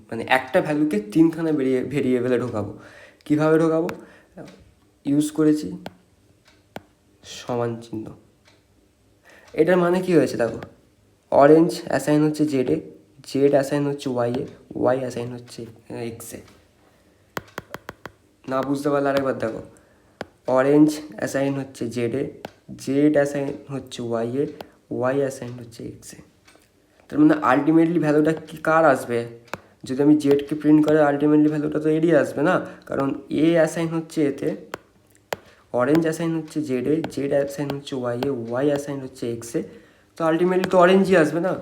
মানে একটা ভ্যালুকে তিনখানা ভেরিয়েবলে ঢোকাবো। কীভাবে ঢোকাবো? ইউজ করেছি সমান চিহ্ন। এটার মানে কি হয়েছে দেখো, অরেঞ্জ অ্যাসাইন হচ্ছে জেডে, জেড অ্যাসাইন হচ্ছে ওয়াইয়ে, ওয়াই অ্যাসাইন হচ্ছে এক্সে। না বুঝতে পারলে আরেকবার দেখো, অরেঞ্জ অ্যাসাইন হচ্ছে জেডে, জেড অ্যাসাইন হচ্ছে ওয়াইয়ে, ওয়াই অ্যাসাইন হচ্ছে এক্সে। তার মানে আলটিমেটলি ভ্যালুটা কি কার আসবে? যদি আমি জেডকে প্রিন্ট করে আলটিমেটলি ভ্যালুটা তো এরই আসবে না, কারণ এ অ্যাসাইন হচ্ছে এতে, অরেঞ্জ অ্যাসাইন হচ্ছে জেডে, জেড অ্যাসাইন হচ্ছে ওয়াইয়ে, ওয়াই অ্যাসাইন হচ্ছে এক্সে, তো আলটিমেটলি তো অরেঞ্জই আসবে না।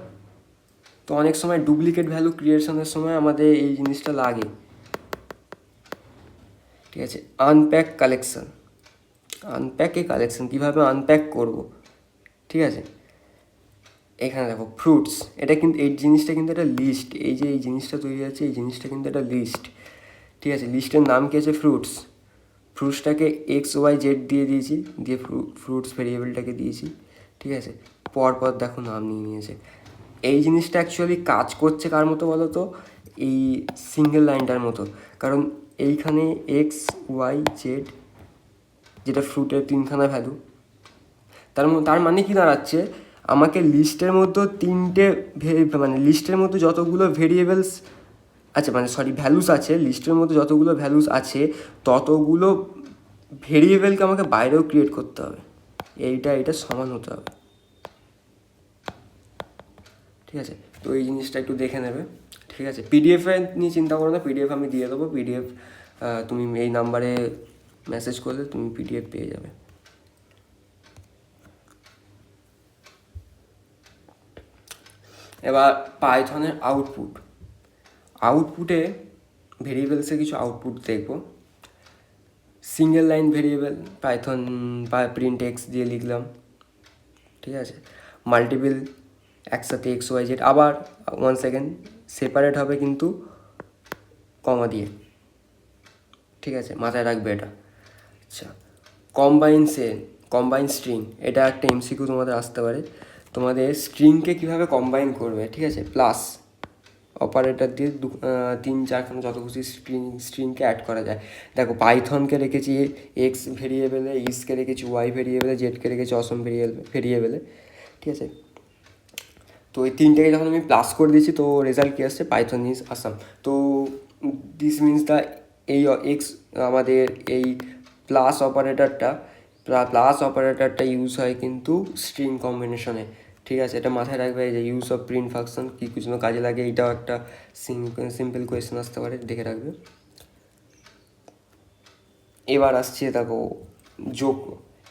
তো অনেক সময় ডুপ্লিকেট ভ্যালু ক্রিয়েশনের সময় আমাদের এই জিনিসটা লাগে। ঠিক আছে, আনপ্যাক কালেকশন, আনপ্যাকে কালেকশন কীভাবে আনপ্যাক করব? ঠিক আছে, এখানে দেখো ফ্রুটস, এটা কিন্তু এই জিনিসটা কিন্তু একটা লিস্ট, এই যে এই জিনিসটা তৈরি আছে এই জিনিসটা কিন্তু একটা লিস্ট। ঠিক আছে, লিস্টের নাম কি আছে? ফ্রুটস। ফ্রুটসটাকে এক্স ওয়াই জেড দিয়ে দিয়েছি, দিয়ে ফ্রুটস ভেরিয়েবলটাকে দিয়েছি। ঠিক আছে, পরপর দেখো নাম নিয়ে নিয়েছে। এই জিনিসটা অ্যাকচুয়ালি কাজ করছে কার মতো বলো তো? এই সিঙ্গেল লাইনটার মতো, কারণ এইখানে এক্স ওয়াই জেড যেটা ফ্রুটের তিনখানা ভ্যালু, তার মানে কি দাঁড়াচ্ছে, আমাকে লিস্টের মধ্যে তিনটে মানে লিস্টের মধ্যে যতগুলো ভেরিয়েবলস আছে, মানে সরি ভ্যালুস আছে, লিস্টের মধ্যে যতগুলো ভ্যালুস আছে ততগুলো ভেরিয়েবলকে আমাকে বাইরেও ক্রিয়েট করতে হবে, এটা সমান হতে হবে। ঠিক আছে, তো এই জিনিসটা একটু দেখে নেবে। ঠিক আছে, পিডিএফে নিয়ে চিন্তা করো না, পিডিএফ আমি দিয়ে দেবো, পিডিএফ তুমি এই নাম্বারে মেসেজ করলে তুমি পিডিএফ পেয়ে যাবে। এবার পাইথনের আউটপুটে ভেরিয়েবলসে কিছু আউটপুট দেখব। সিঙ্গেল লাইন ভেরিয়েবল পাইথন বা প্রিন্ট এক্স দিয়ে লিখলাম, ঠিক আছে। মাল্টিপল একসাথে এক্স ওয়াই জেড, আবার 1 সেকেন্ড সেপারেট হবে কিন্তু কমা দিয়ে, ঠিক আছে, মাথায় রাখবে এটা। আচ্ছা, কম্বাইন স্ট্রিং, এটা একটা এমসিকিউ তোমাদের আসতে পারে। তোমাদের স্ট্রিংকে কীভাবে কম্বাইন করবে, ঠিক আছে, প্লাস অপারেটর দিয়ে 3-4খানা যত খুশি স্ট্রিংকে অ্যাড করা যায়। দেখো, পাইথনকে রেখেছি এক্স ভেরিয়েবলে, ইসকে রেখেছি ওয়াই ভেরিয়েবলে, জেডকে রেখেছি অসম ভেরিয়েবলে, ঠিক আছে। তো এই তিনটাকে যখন আমি প্লাস করে দিয়েছি, তো রেজাল্ট কী আসছে, পাইথন ইজ আসাম। তো দিস মিনস দ্য এই এক্স আমাদের এই প্লাস অপারেটরটা ইউজ হয় কিন্তু স্ট্রিং কম্বিনেশনে, ঠিক আছে। এটা মাথায় রাখবে যে ইউজ অফ প্রিন্ট ফাংশন কী কিছু কাজে লাগে, এইটাও একটা সিম্পল কোয়েশ্চেন আসতে পারে, দেখে রাখবে। এবার আসছে দেখো যোগ।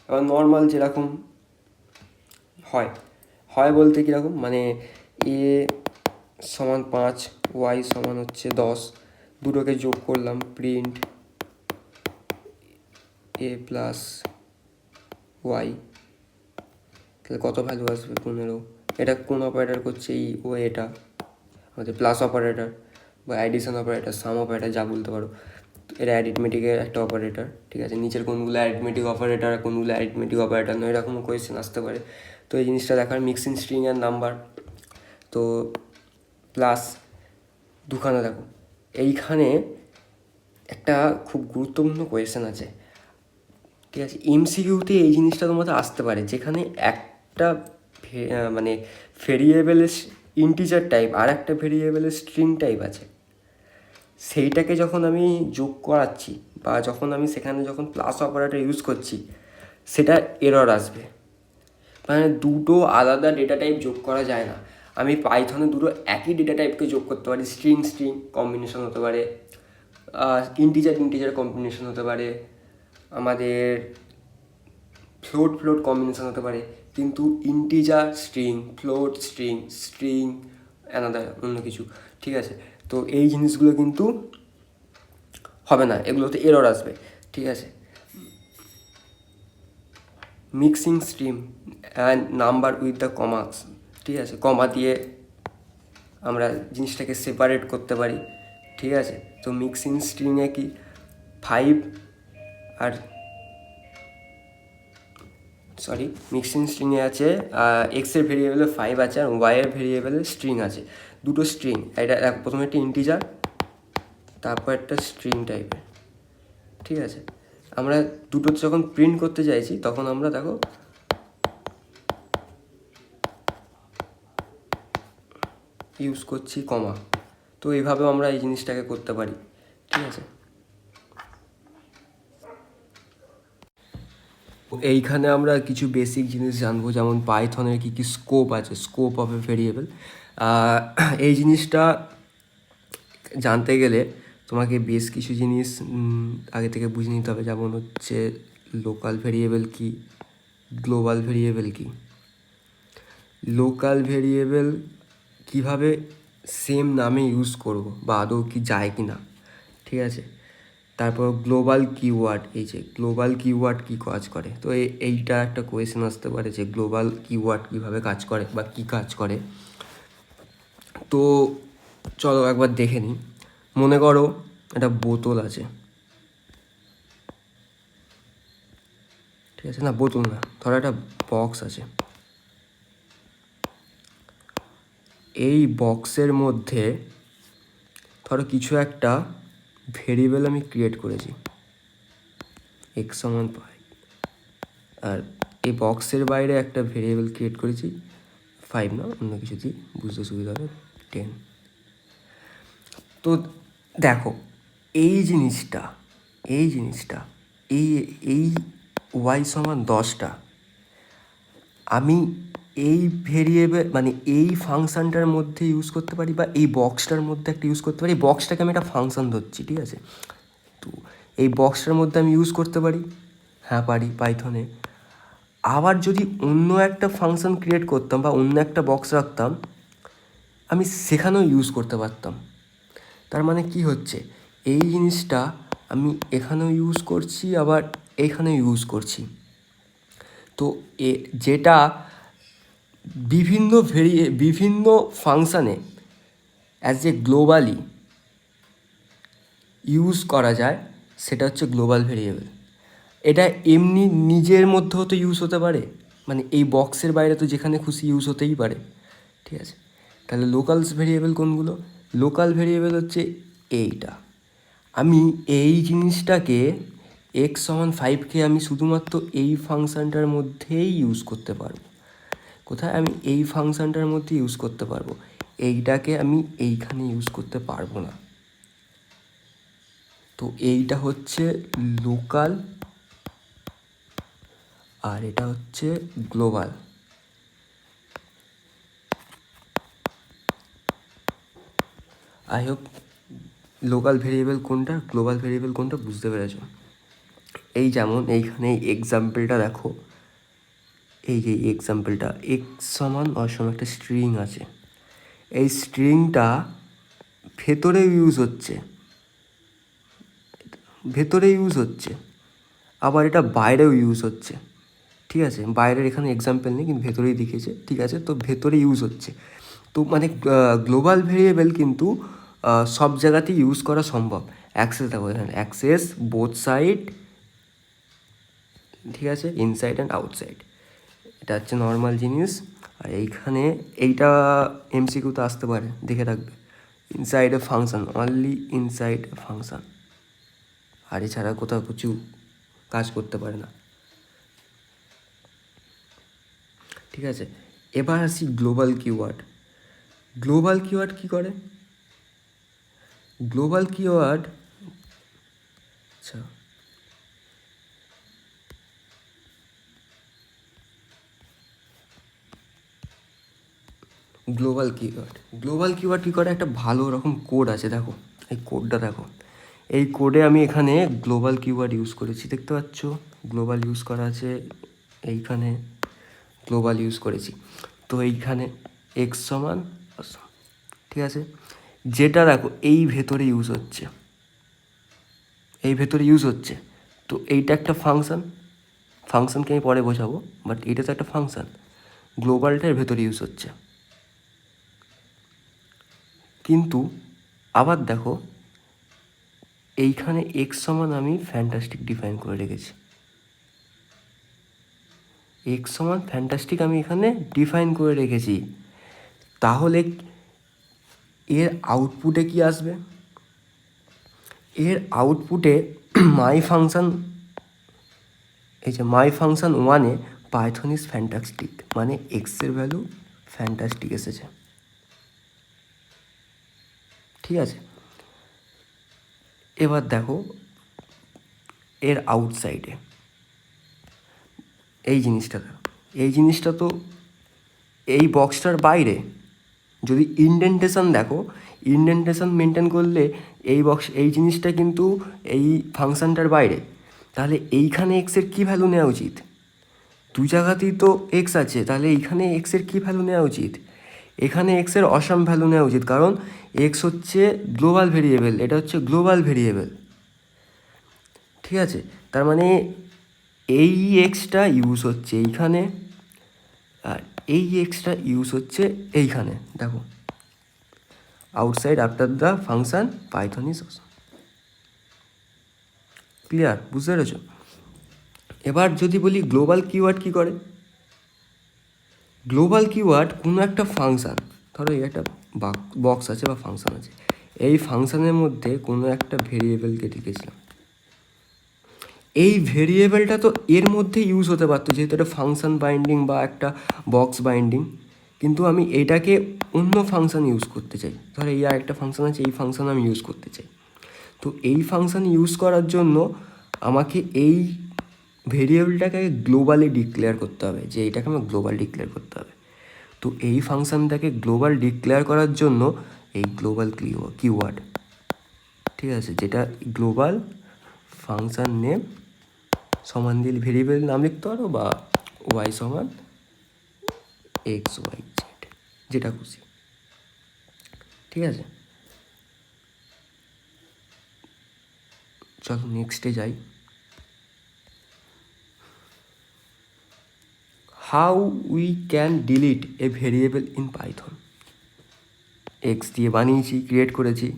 এবার নর্মাল যেরকম হয় বলতে কীরকম, মানে এ সমান 5, ওয়াই সমান হচ্ছে 10, দুটোকে যোগ করলাম, প্রিন্ট এ প্লাস ওয়াই, তাহলে কত ভ্যালু আসবে, 15। এটা কোন অপারেটর করছে, এই ও এটা আমাদের প্লাস অপারেটর বা অ্যাডিশন অপারেটর, সাম অপারেটর যা বলতে পারো। এটা অ্যারিথমেটিকের একটা অপারেটর, ঠিক আছে। নিচের কোনগুলো অ্যারিথমেটিক অপারেটর আর কোনগুলো অ্যারিথমেটিক অপারেটর নয়, এরকমও কোয়েশ্চেন আসতে পারে। তো এই জিনিসটা দেখার, মিক্সিং স্ট্রিং আর নাম্বার। তো প্লাস দুখানা দেখো, এইখানে একটা খুব গুরুত্বপূর্ণ কোয়েশ্চেন আছে, ঠিক আছে। এমসিকিউতে এই জিনিসটা তোমাদের আসতে পারে, যেখানে একটা মানে ভেরিয়েবলের ইন্টিজার টাইপ আর একটা ভেরিয়েবলের স্ট্রিং টাইপ আছে, সেইটাকে যখন আমি যোগ করাচ্ছি বা যখন আমি সেখানে যখন প্লাস অপারেটর ইউজ করছি, সেটা এরর আসবে। মানে দুটো আলাদা ডেটা টাইপ যোগ করা যায় না। আমি পাইথনে দুটো একই ডেটা টাইপকে যোগ করতে পারি, স্ট্রিং কম্বিনেশন হতে পারে, ইন্টিজার কম্বিনেশন হতে পারে, আমাদের ফ্লোট কম্বিনেশন হতে পারে, কিন্তু integer string, float string another অন্য কিছু, ঠিক আছে। তো এই জিনিসগুলো কিন্তু হবে না, এগুলোতে এরর আসবে, ঠিক আছে। Mixing stream and number with the commas, ঠিক আছে, কমা দিয়ে আমরা জিনিসটাকে সেপারেট করতে পারি, ঠিক আছে। তো মিক্সিং স্ট্রিংয়ে কি 5 আর মিক্সিং স্ট্রিংয়ে আছে এক্সের ভেরিয়েবলে 5 আছে আর ওয়াইয়ের ভেরিয়েবলে স্ট্রিং আছে, দুটো স্ট্রিং। এটা প্রথমে একটা ইন্টিজার, তারপর একটা স্ট্রিং টাইপের, ঠিক আছে। আমরা দুটো যখন প্রিন্ট করতে চাইছি, তখন আমরা দেখো ইউজ করছি কমা। তো এইভাবেও আমরা এই জিনিসটাকে করতে পারি, ঠিক আছে। এইখানে আমরা কিছু বেসিক জিনিস জানবো, যেমন পাইথনের কী কী স্কোপ আছে, স্কোপ অফ এ ভেরিয়েবল। এই জিনিসটা জানতে গেলে তোমাকে বেশ কিছু জিনিস আগে থেকে বুঝে নিতে হবে, যেমন হচ্ছে লোকাল ভেরিয়েবল কি, গ্লোবাল ভেরিয়েবল কি, লোকাল ভেরিয়েবল কীভাবে সেম নামে ইউজ করব বা আদৌ কি যায় কি না, ঠিক আছে। তারপর গ্লোবাল কিওয়ার্ড, এই যে গ্লোবাল কিওয়ার্ড কী কাজ করে, তো এইটা একটা কোয়েশ্চেন আসতে পারে যে গ্লোবাল কিওয়ার্ড কীভাবে কাজ করে বা কী কাজ করে। তো চলো একবার দেখে নিই। মনে করো একটা বোতল আছে, ঠিক আছে, না বোতল না, ধরো একটা বক্স আছে। এই বক্সের মধ্যে ধরো কিছু একটা ভেরিয়েবল আমি ক্রিয়েট করেছি, এক্স সমান 5, আর এই বক্সের বাইরে একটা ভেরিয়েবল ক্রিয়েট করেছি 5 না, অন্য কিছু দিই, বুঝতে সুবিধা হবে, 10। তো দেখো, এই জিনিসটা এই এই ওয়াই সমান 10টা আমি এই ভেরিয়েবল মানে এই ফাংশানটার মধ্যে ইউজ করতে পারি, বা এই বক্সটার মধ্যে একটা ইউজ করতে পারি। এই বক্সটাকে আমি একটা ফাংশান ধরছি, ঠিক আছে। তো এই বক্সটার মধ্যে আমি ইউজ করতে পারি, হ্যাঁ পারি পাইথনে। আবার যদি অন্য একটা ফাংশন ক্রিয়েট করতাম বা অন্য একটা বক্স রাখতাম, আমি সেখানেও ইউজ করতে পারতাম। তার মানে কি হচ্ছে, এই জিনিসটা আমি এখানেও ইউজ করছি আবার এখানেও ইউজ করছি। তো যেটা বিভিন্ন ফাংশানে অ্যাজ এ গ্লোবালি ইউজ করা যায়, সেটা হচ্ছে গ্লোবাল ভেরিয়েবল। এটা এমনি নিজের মধ্যেও তো ইউজ হতে পারে, মানে এই বক্সের বাইরে তো যেখানে খুশি ইউজ হতেই পারে, ঠিক আছে। তাহলে লোকালস ভেরিয়েবল কোনগুলো? লোকাল ভেরিয়েবল হচ্ছে এইটা। আমি এই জিনিসটাকে x=5কে আমি শুধুমাত্র এই ফাংশানটার মধ্যেই ইউজ করতে পারবো। কোথায়? আমি এই ফাংশানটার মধ্যে ইউজ করতে পারবো, এইটাকে আমি এইখানে ইউজ করতে পারবো না। তো এইটা হচ্ছে লোকাল আর এটা হচ্ছে global. I hope local variable কোনটা, গ্লোবাল ভেরিয়েবল কোনটা বুঝতে পেরেছো। এই যেমন এইখানে এক্সাম্পলটা দেখো, এই যে এক্সাম্পলটা x=অসম একটা স্ট্রিং আছে, এই স্ট্রিংটা ভেতরে ইউজ হচ্ছে, আবার এটা বাইরেও ইউজ হচ্ছে, ঠিক আছে। বাইরের এখানে এক্সাম্পল নেই কিন্তু ভেতরেই দেখিয়েছে, ঠিক আছে। তো ভেতরে ইউজ হচ্ছে, তো মানে গ্লোবাল ভেরিয়েবল কিন্তু সব জায়গাতেই ইউজ করা সম্ভব। অ্যাক্সেস দেখো এখানে, অ্যাক্সেস বোথ সাইড, ঠিক আছে, ইনসাইড অ্যান্ড আউটসাইড, এটা হচ্ছে নর্মাল জিনিস। আর এইখানে এইটা এমসিকিউতে আসতে পারে, দেখে রাখবে। Inside a function, only inside a function, আর এছাড়া কোথাও কিছু কাজ করতে পারে না, ঠিক আছে। এবার আসি গ্লোবাল কিওয়ার্ড। গ্লোবাল কিওয়ার্ড কী করে? গ্লোবাল কিওয়ার্ড, আচ্ছা, গ্লোবাল কিওয়ার্ড কী করে? একটা ভালো রকম কোড আছে, দেখো এই কোডটা দেখো। এই কোডে আমি এখানে গ্লোবাল কিওয়ার্ড ইউজ করেছি, দেখতে পাচ্ছ গ্লোবাল ইউজ করা আছে, এইখানে গ্লোবাল ইউজ করেছি। তো এইখানে x=, ঠিক আছে, যেটা দেখো এই ভেতরে ইউজ হচ্ছে, তো এইটা একটা ফাংশনকে আমি পরে বোঝাবো, বাট এটা তো একটা ফাংশন, গ্লোবালটার ভেতরে ইউজ হচ্ছে। কিন্তু আবার দেখো এইখানে x= আমি ফ্যান্টাস্টিক ডিফাইন করে রেখেছি, x=ফ্যান্টাস্টিক আমি এখানে ডিফাইন করে রেখেছি। তাহলে এর আউটপুটে কি আসবে? এর আউটপুটে মাই ফাংশন, এই যে মাই ফাংশন 1-এ পাইথন ইজ ফ্যান্টাস্টিক, মানে এক্সের ভ্যালু ফ্যান্টাস্টিক এসেছে, ঠিক আছে। এবার দেখো এর আউটসাইডে এই জিনিসটা তো এই বক্সটার বাইরে। যদি ইনডেন্টেশন দেখো, ইনডেন্টেশন মেনটেন করলে এই জিনিসটা কিন্তু এই ফাংশনটার বাইরে। তাহলে এইখানে এক্সের কী ভ্যালু নেওয়া উচিত? দু জায়গাতেই তো এক্স আছে, তাহলে এইখানে এক্সের কী ভ্যালু নেওয়া উচিত? এখানে এক্সের অসাম ভ্যালু নেওয়া উচিত, কারণ এক্স হচ্ছে গ্লোবাল ভেরিয়েবল, এটা হচ্ছে গ্লোবাল ভেরিয়েবল, ঠিক আছে। তার মানে এই এক্সটা ইউজ হচ্ছে এইখানে, আর এই এক্সটা ইউজ হচ্ছে এইখানে, দেখো outside after the function Python is Assam. Clear? বুঝতে পেরেছো? এবার যদি বলি গ্লোবাল কিওয়ার্ড কী করে? গ্লোবাল কিওয়ার্ড কোনো একটা ফাংশান, ধরো এই একটা বক্স আছে বা ফাংশান আছে, এই ফাংশানের মধ্যে কোনো একটা ভেরিয়েবলকে রেখেছিলাম, এই ভেরিয়েবলটা তো এর মধ্যে ইউজ হতে পারতো, যেহেতু এটা ফাংশন বাইন্ডিং বা একটা বক্স বাইন্ডিং, কিন্তু আমি এটাকে অন্য ফাংশান ইউজ করতে চাই। ধরো এই একটা ফাংশান আছে, এই ফাংশান আমি ইউজ করতে চাই। তো এই ফাংশান ইউজ করার জন্য আমাকে এই ভেরিয়েবলটাকে গ্লোবালি ডিক্লেয়ার করতে হবে, যে এটাকে আমার গ্লোবাল ডিক্লেয়ার করতে হবে। তো এই ফাংশানটাকে গ্লোবাল ডিক্লেয়ার করার জন্য এই গ্লোবাল কিওয়ার্ড, ঠিক আছে, যেটা গ্লোবাল ফাংশান নেম সমান দিলে ভেরিয়েবল নাম লিখতে পারো, বা y=xyz, যেটা খুশি। ঠিক আছে, চলো নেক্সটে যাই। How we can delete A variable in Python. X দিয়ে বানিয়েছি, ক্রিয়েট করেছি।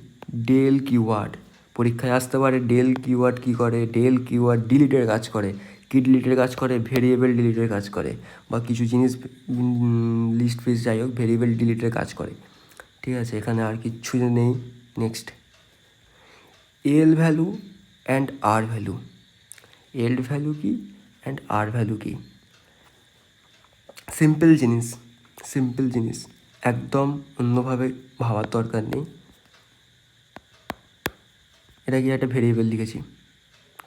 ডেল কিওয়ার্ড, পরীক্ষায় আসতে পারে ডেল কিওয়ার্ড কী করে। ডেল কিওয়ার্ড ডিলিটের কাজ করে। কি ডিলিটের কাজ করে? ভেরিয়েবল ডিলিটের কাজ করে, বা কিছু জিনিস লিস্ট ফিস যাই হোক ভেরিয়েবল ডিলিটের কাজ করে। ঠিক আছে, এখানে আর কিচ্ছু নেই। Next, L value and R value. L value কি অ্যান্ড আর ভ্যালু কি? সিম্পল জিনিস, সিম্পল জিনিস, একদম অন্যভাবে ভাবার দরকার নেই। এটা কি একটা ভেরিয়েবল লিখেছি,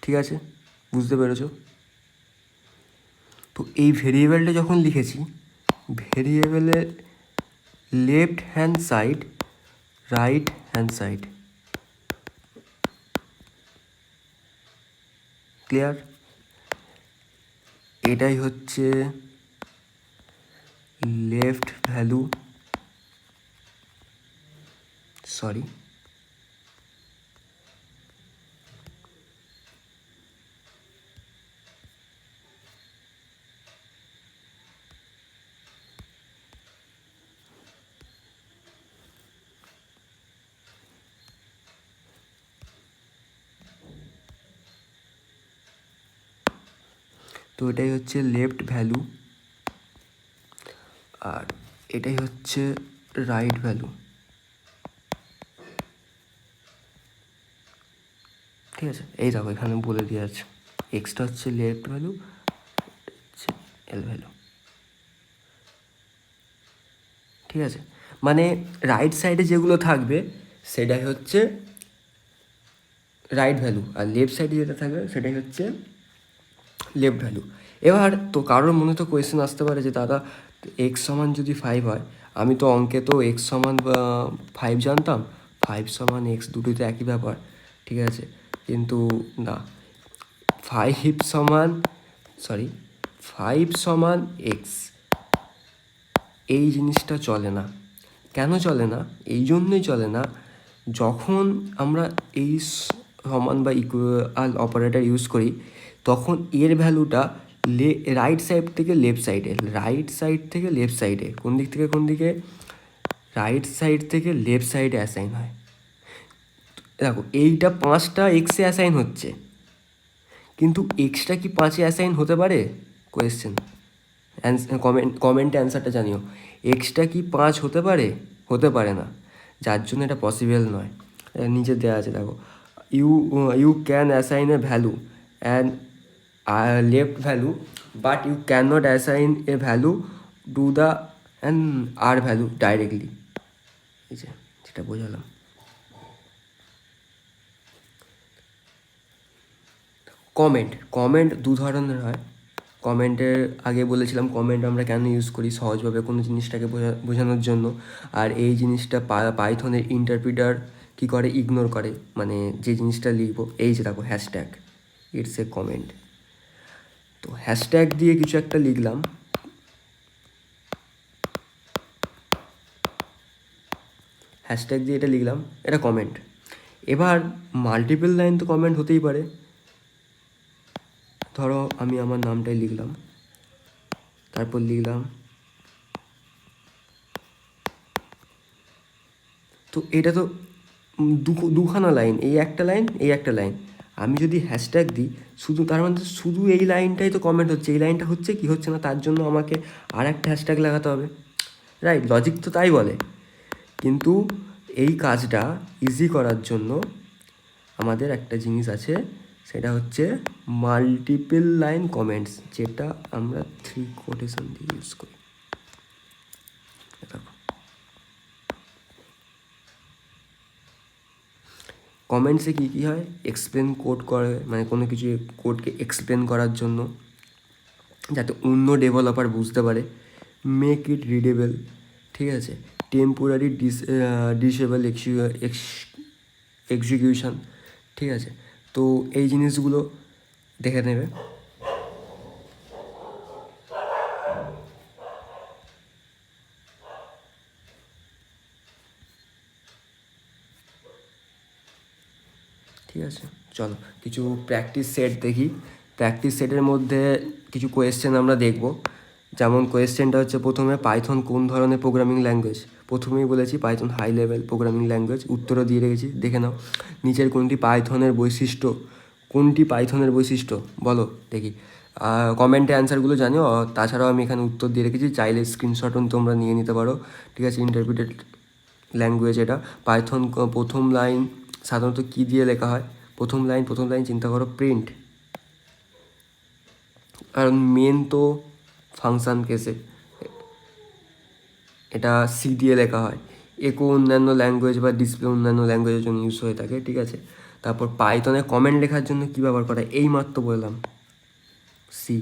ঠিক আছে, বুঝতে পেরেছো? তো এই ভেরিয়েবলটা যখন লিখেছি, ভেরিয়েবলের left hand side, right hand side, clear? এটাই হচ্ছে লেফট ভ্যালু, সরি, তো এটাই হচ্ছে লেফট ভ্যালু, আর এটাই হচ্ছে রাইট ভ্যালু। ঠিক আছে, এই দেখো এখানে বলে দেওয়া আছে, এক্সটা হচ্ছে লেফট ভ্যালু, হচ্ছে এল ভ্যালু। ঠিক আছে, মানে রাইট সাইডে যেগুলো থাকবে সেটাই হচ্ছে রাইট ভ্যালু, আর লেফট সাইডে যেটা থাকবে সেটাই হচ্ছে লেফট ভ্যালু। এবার তো কারোর মনে তো কোয়েশ্চেন আসতে পারে যে দাদা এক্স সমান যদি 5 হয়, আমি তো অঙ্কে তো এক্স সমান 5 জানতাম, 5 সমান এক্স দুটোই তো একই ব্যাপার, ঠিক আছে, কিন্তু না, 5 সমান, সরি, 5 সমান এক্স, এই জিনিসটা চলে না। কেন চলে না? এই জন্যই চলে না, যখন আমরা এই সমান বা ইকুয়াল অপারেটর ইউজ করি তখন এর ভ্যালুটা রাইট সাইড থেকে লেফট সাইডে, রাইট সাইড থেকে লেফট সাইডে, কোন দিক থেকে কোন দিকে? রাইট সাইড থেকে লেফট সাইডে অ্যাসাইন হয়। দেখো এইটা 5টা এক্সে অ্যাসাইন হচ্ছে, কিন্তু এক্সটা কি 5-এ অ্যাসাইন হতে পারে? কোয়েশ্চেন, কমেন্টে অ্যান্সারটা জানিও। এক্সটা কি 5 হতে পারে? হতে পারে না, যার জন্য এটা পসিবল নয়। নিচে দেওয়া আছে দেখো, you can assign a value and left value, but you can not assign a value to the and R value directly. এই যে যেটা বোঝালাম। কমেন্ট দু ধরনের হয়। কমেন্টের আগে বলেছিলাম কমেন্ট আমরা কেন ইউজ করি, সহজভাবে কোনো জিনিসটাকে বোঝানোর জন্য। আর এই জিনিসটা পাইথনের ইন্টারপ্রিটার কী করে? ইগনোর করে, মানে যে জিনিসটা লিখবো, এই যে দেখো হ্যাশট্যাগ, ইটস এ কমেন্ট। তো হ্যাশট্যাগ দিয়ে কিছু একটা লিখলাম, হ্যাশট্যাগ দিয়ে এটা লিখলাম, এটা কমেন্ট। এবার মাল্টিপল লাইন তো কমেন্ট হতেই পারে। ধরো আমি আমার নামটাই লিখলাম, তারপর লিখলাম, তো এটা তো দুখানা লাইন, এই একটা লাইন, এই একটা লাইন। আমি যদি হ্যাশট্যাগ দিই শুধু, তার মানে শুধু এই লাইনটাই তো কমেন্ট হচ্ছে, এই লাইনটা হচ্ছে কি হচ্ছে না, তার জন্য আমাকে আর একটা হ্যাশট্যাগ লাগাতে হবে, রাইট? লজিক তো তাই বলে। কিন্তু এই কাজটা ইজি করার জন্য আমাদের একটা জিনিস আছে, সেটা হচ্ছে মাল্টিপল লাইন কমেন্টস, যেটা আমরা 3 কোটেশন দিয়ে ইউজ করি। দেখো কমেন্টসে কী কী হয়? এক্সপ্লেন কোড করে, মানে কোনো কিছু কোডকে এক্সপ্লেন করার জন্য, যাতে অন্য ডেভেলপার বুঝতে পারে। মেক ইট রিডেবল, ঠিক আছে, টেম্পোরারি ডিসেবল এক্সিকিউশন, ঠিক আছে। তো এই জিনিসগুলো দেখে নেবে। ঠিক আছে, চলো কিছু প্র্যাকটিস সেট দেখি। প্র্যাকটিস সেটের মধ্যে কিছু কোয়েশ্চেন আমরা দেখব। যেমন কোয়েশ্চেনটা হচ্ছে প্রথমে, পাইথন কোন ধরনের প্রোগ্রামিং ল্যাঙ্গুয়েজ? প্রথমেই বলেছি Python high level programming language, উত্তরও দিয়ে রেখেছি, দেখে নাও। নিচের কোনটি পাইথনের বৈশিষ্ট্য? কোনটি পাইথনের বৈশিষ্ট্য বলো দেখি। কমেন্টে অ্যান্সারগুলো জানিও, তাছাড়াও আমি এখানে উত্তর দিয়ে রেখেছি, চাইলে স্ক্রিনশটও তোমরা নিয়ে নিতে পারো। ঠিক আছে, ইন্টারপ্রিটেড ল্যাঙ্গুয়েজ এটা। পাইথন প্রথম লাইন সাধারণত কী দিয়ে লেখা হয়? প্রথম লাইন চিন্তা করো, প্রিন্ট। কারণ মেন তো ফাংশান কেসে, এটা সি দিয়ে লেখা হয়। একো অন্যান্য ল্যাঙ্গুয়েজ বা ডিসপ্লে অন্যান্য ল্যাঙ্গুয়েজের জন্য ইউজ হয়ে থাকে। ঠিক আছে, তারপর পাইথনে কমেন্ট লেখার জন্য কী ব্যবহার করা হয়? এই মাত্র বললাম, সি।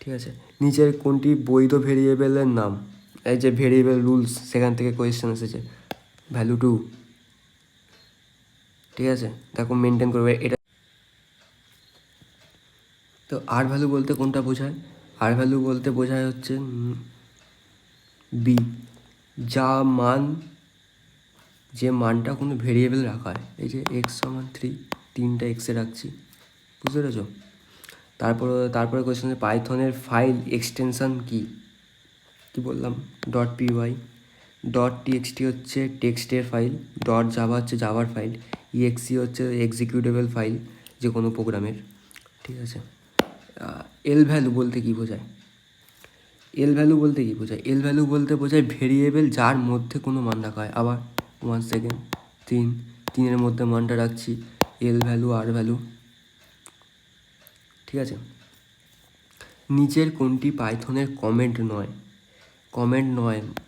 ঠিক আছে, নিচের কোনটি বৈধ ভেরিয়েবলের নাম? এই যে ভেরিয়েবল রুলস, সেখান থেকে কোয়েশ্চেন এসেছে, ভ্যালু টু। ঠিক আছে, দেখো মেনটেন করবে এটা। তো আর ভ্যালু বলতে কোনটা বোঝায়? আর ভ্যালু বলতে বোঝায় হচ্ছে বি, যা মান, যে মানটা কোনো ভেরিয়েবল রাখা হয়। এই যে x=3, 3টা এক্সে রাখছি, বুঝতে পেরেছ? তারপরে কোয়েশ্চেন, পাইথনের ফাইল এক্সটেনশান কি? কি বললাম? .py, .txt হচ্ছে টেক্সটের ফাইল, .java হচ্ছে জাভার ফাইল, exe হচ্ছে এক্সিকিউটেবল ফাইল যে কোনো প্রোগ্রামের। ঠিক আছে, এল ভ্যালু বলতে কী বোঝায়? এল ভ্যালু বলতে বোঝায় ভেরিয়েবল যার মধ্যে কোনো মান রাখা হয়। আবার 1 সেকেন্ড, 3-এর মধ্যে মানটা রাখছি, এল ভ্যালু, আর ভ্যালু। ঠিক আছে, নিচের কোনটি পাইথনের কমেন্ট নয়?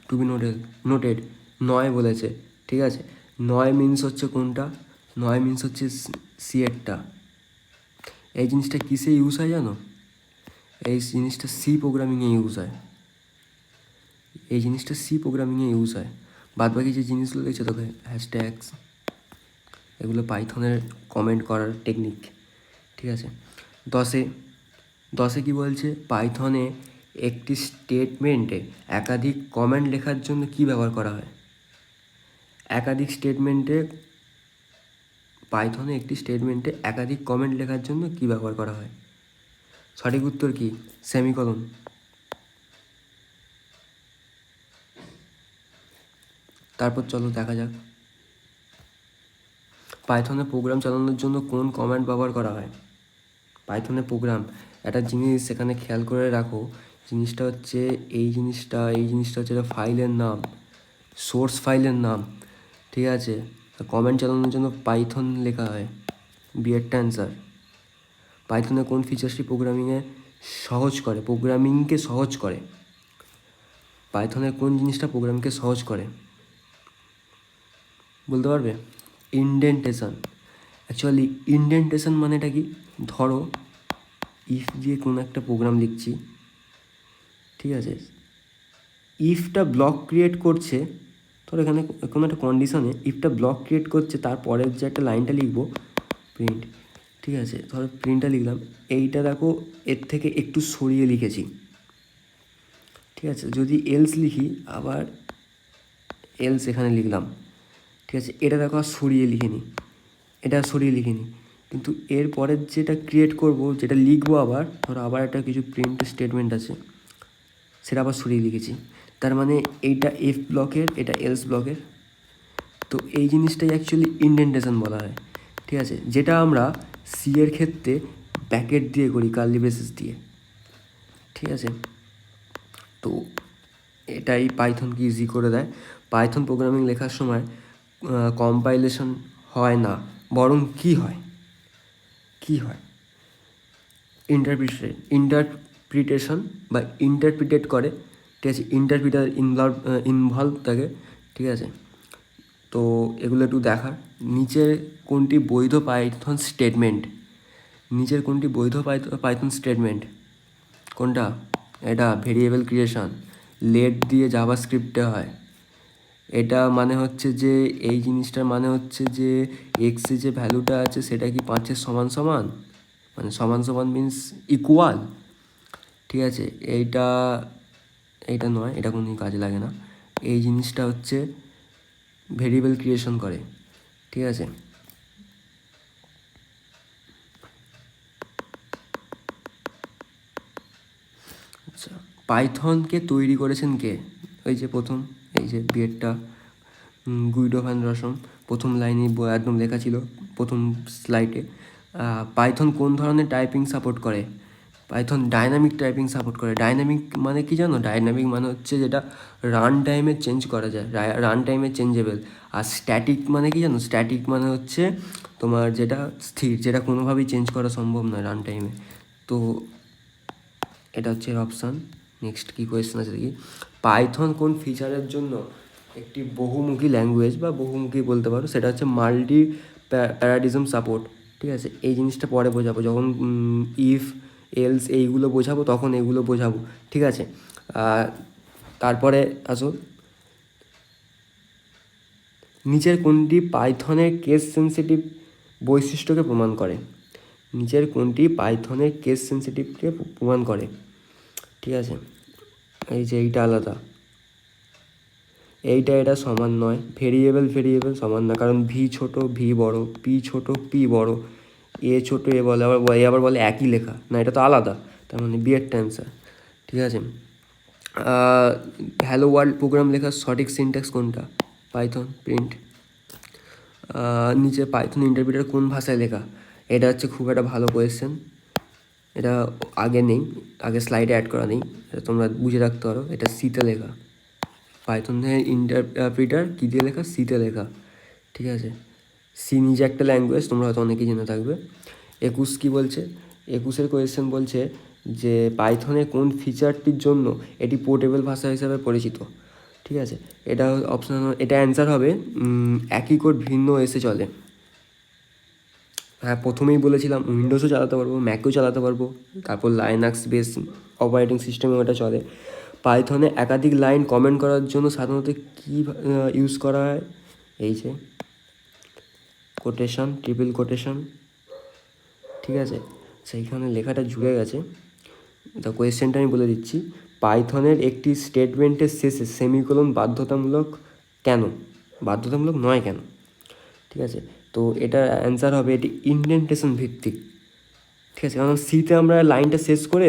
টু বি নোটেড, নয় বলেছে। ঠিক আছে, নয় মিনস হচ্ছে কোনটা? নয় মিনস হচ্ছে সি এরটা। এই জিনিসটা কিসে ইউজ হয় জানো? এই জিনিসটা সি প্রোগ্রামিংয়ে ইউজ হয়। বাদ বাকি যে জিনিসগুলো দেখছো তোকে, হ্যাশট্যাগস, এগুলো পাইথনের কমেন্ট করার টেকনিক। ঠিক আছে, 10-এ কী বলছে? পাইথনে একটি স্টেটমেন্টে একাধিক কমেন্ট লেখার জন্য কী ব্যবহার করা হয়? পাইথনে একটি স্টেটমেন্টে একাধিক কমেন্ট লেখার জন্য কী ব্যবহার করা হয়? সঠিক উত্তর কি? সেমিকোলন। তারপর চলো দেখা যাক, পাইথনে প্রোগ্রাম চালানোর জন্য কোন কমান্ড ব্যবহার করা হয়? পাইথনে প্রোগ্রাম, একটা জিনিস সেখানে খেয়াল করে রাখো, জিনিসটা হচ্ছে এই জিনিসটা হচ্ছে একটা ফাইলের নাম, সোর্স ফাইলের নাম। ঠিক আছে, কমেন্ট চালানোর জন্য পাইথন লেখা হয়, বিয়েরটা অ্যান্সার। পাইথনে কোন ফিচার্সটি প্রোগ্রামিংকে সহজ করে? পাইথনের কোন জিনিসটা প্রোগ্রামকে সহজ করে বলতে পারবে? ইনডেন্টেশন। অ্যাকচুয়ালি ইনডেন্টেশন মানেটা কি? ধরো ইফ দিয়ে কোনো একটা প্রোগ্রাম লিখছি, ঠিক আছে, ইফটা ব্লক ক্রিয়েট করছে, ধরো এখানে কোনো একটা কন্ডিশনে ইফটা ব্লক ক্রিয়েট করছে, তারপরের যে একটা লাইনটা লিখবো, প্রিন্ট। ঠিক আছে, ধরো প্রিন্টটা লিখলাম, এইটা দেখো এর থেকে একটু সরিয়ে লিখেছি। ঠিক আছে, যদি এলস লিখি, আবার এলস এখানে লিখলাম। ঠিক আছে, এটা দেখো আর সরিয়ে লিখিনি, কিন্তু এর পরের যেটা ক্রিয়েট করব, যেটা লিখবো, আবার ধরো আবার একটা কিছু প্রিন্ট স্টেটমেন্ট আছে, সেটা আবার সরিয়ে লিখেছি। তার মানে এইটা এফ ব্লকের, এটা এলস ব্লকের। তো এই জিনিসটাই অ্যাকচুয়ালি ইনডেন্টেশন বলা হয়। ঠিক আছে, যেটা আমরা সি এর ক্ষেত্রে ব্র্যাকেট দিয়ে করি, কার্লি ব্রেসেস দিয়ে। ঠিক আছে, তো এটাই পাইথনকে ইজি করে দেয়। পাইথন প্রোগ্রামিং লেখার সময় কম্পাইলেশন হয় না, বরং কী হয়? ইন্টারপ্রিটেশন বা ইন্টারপ্রিটেট করে। ঠিক আছে, ইন্টারপ্রিটার ইনভলভ থাকে। ঠিক আছে, তো এগুলো একটু দেখার। নিচের কোনটি বৈধ পাইথন স্টেটমেন্ট? কোনটা? এটা ভেরিয়েবল ক্রিয়েশন, লেট দিয়ে জাভাস্ক্রিপ্টে হয়। এটা মানে হচ্ছে যে, এই জিনিসটার মানে হচ্ছে যে এক্সে যে ভ্যালুটা আছে সেটা কি 5-এর সমান, মানে সমান মিন্স ইকুয়াল। ঠিক আছে, এইটা নয়, এটা কোনো কাজে লাগে না। এই জিনিসটা হচ্ছে ভেরিয়েবল ক্রিয়েশন করে। ঠিক আছে, পাইথনকে তৈরি করেছেন কে? ওই যে প্রথম, এই যে বিয়েরটা, গুইডো ভ্যান রসম, প্রথম লাইনে একদম লেখা ছিল প্রথম স্লাইডে। পাইথন কোন ধরনের টাইপিং সাপোর্ট করে? পাইথন ডাইনামিক টাইপিং সাপোর্ট করে। ডাইনামিক মানে কি জানো? ডাইনামিক মানে হচ্ছে যেটা রান টাইমে চেঞ্জ করা যায়, রান টাইমে চেঞ্জেবল। আর স্ট্যাটিক মানে কি জানো? স্ট্যাটিক মানে হচ্ছে তোমার যেটা স্থির, যেটা কোনোভাবেই চেঞ্জ করা সম্ভব নয় রান টাইমে। তো এটা হচ্ছে অপশান। নেক্সট কী কোয়েশ্চেন আছে দেখি। পাইথন কোন ফিচারের জন্য একটি বহুমুখী ল্যাঙ্গুয়েজ, বা বহুমুখী বলতে পারো, সেটা হচ্ছে মাল্টি প্যারাডিজম সাপোর্ট। ঠিক আছে, এই জিনিসটা পরে বোঝাবো, যখন ইফ এলস এইগুলো বোঝাবো তখন এগুলো বোঝাবো। ঠিক আছে, তারপরে আসো, নিচের কোনটি পাইথনের কেস সেন্সিটিভ বৈশিষ্ট্যকে প্রমাণ করে? নিচের কোনটি পাইথনের কেস সেন্সিটিভকে প্রমাণ করে? ঠিক আছে, এই যে এইটা আলাদা, এটা সমান নয়। ভেরিয়েবল সমান না, কারণ ভি ছোট ভি বড়, পি ছোট পি বড়, এ ছোট এ বলে, আবার বলে একই লেখা না, এটা তো আলাদা, তার মানে বি এর অ্যান্সার। ঠিক আছে, হ্যালো ওয়ার্ল্ড প্রোগ্রাম লেখার সঠিক সিনট্যাক্স কোনটা? Python print. নিচে পাইথন ইন্টারপ্রিটার কোন ভাষায় লেখা? এটা হচ্ছে খুব একটা ভালো কোয়েশ্চেন, এটা আগে নেই, আগে স্লাইডে অ্যাড করা নেই, এটা তোমরা বুঝে রাখতে পারো। এটা সিতে লেখা, পাইথনের ইন্টারপ্রিটার কী দিয়ে লেখা? সিতে লেখা। ঠিক আছে, সি নিজে একটা ল্যাঙ্গুয়েজ, তোমরা হয়তো অনেকেই জেনে থাকবে। 21 কী বলছে? 21-এর কোয়েশ্চেন বলছে যে পাইথনের কোন ফিচারটির জন্য এটি পোর্টেবল ভাষা হিসাবে পরিচিত? ঠিক আছে, এটা অপশান, এটা অ্যান্সার হবে একই কোড ভিন্ন এসে চলে। হ্যাঁ, প্রথমেই বলেছিলাম উইন্ডোজও চালাতে পারবো, ম্যাকও চালাতে পারবো, তারপর লাইনাক্স বেস অপারেটিং সিস্টেমে ওটা চলে। পাইথনে একাধিক লাইন কমেন্ট করার জন্য সাধারণত কী ইউজ করা হয়? এই যে কোটেশন, ট্রিপল কোটেশন। ঠিক আছে, সেইখানে লেখাটা জুড়ে গেছে, তা কোয়েশ্চেনটা আমি বলে দিচ্ছি। পাইথনের একটি স্টেটমেন্টের শেষে সেমিকোলন বাধ্যতামূলক কেন? বাধ্যতামূলক নয় কেন? ঠিক আছে, তো এটার অ্যান্সার হবে এটি ইনডেন্টেশন ভিত্তিক। ঠিক আছে, কারণ সিতে আমরা লাইনটা শেষ করে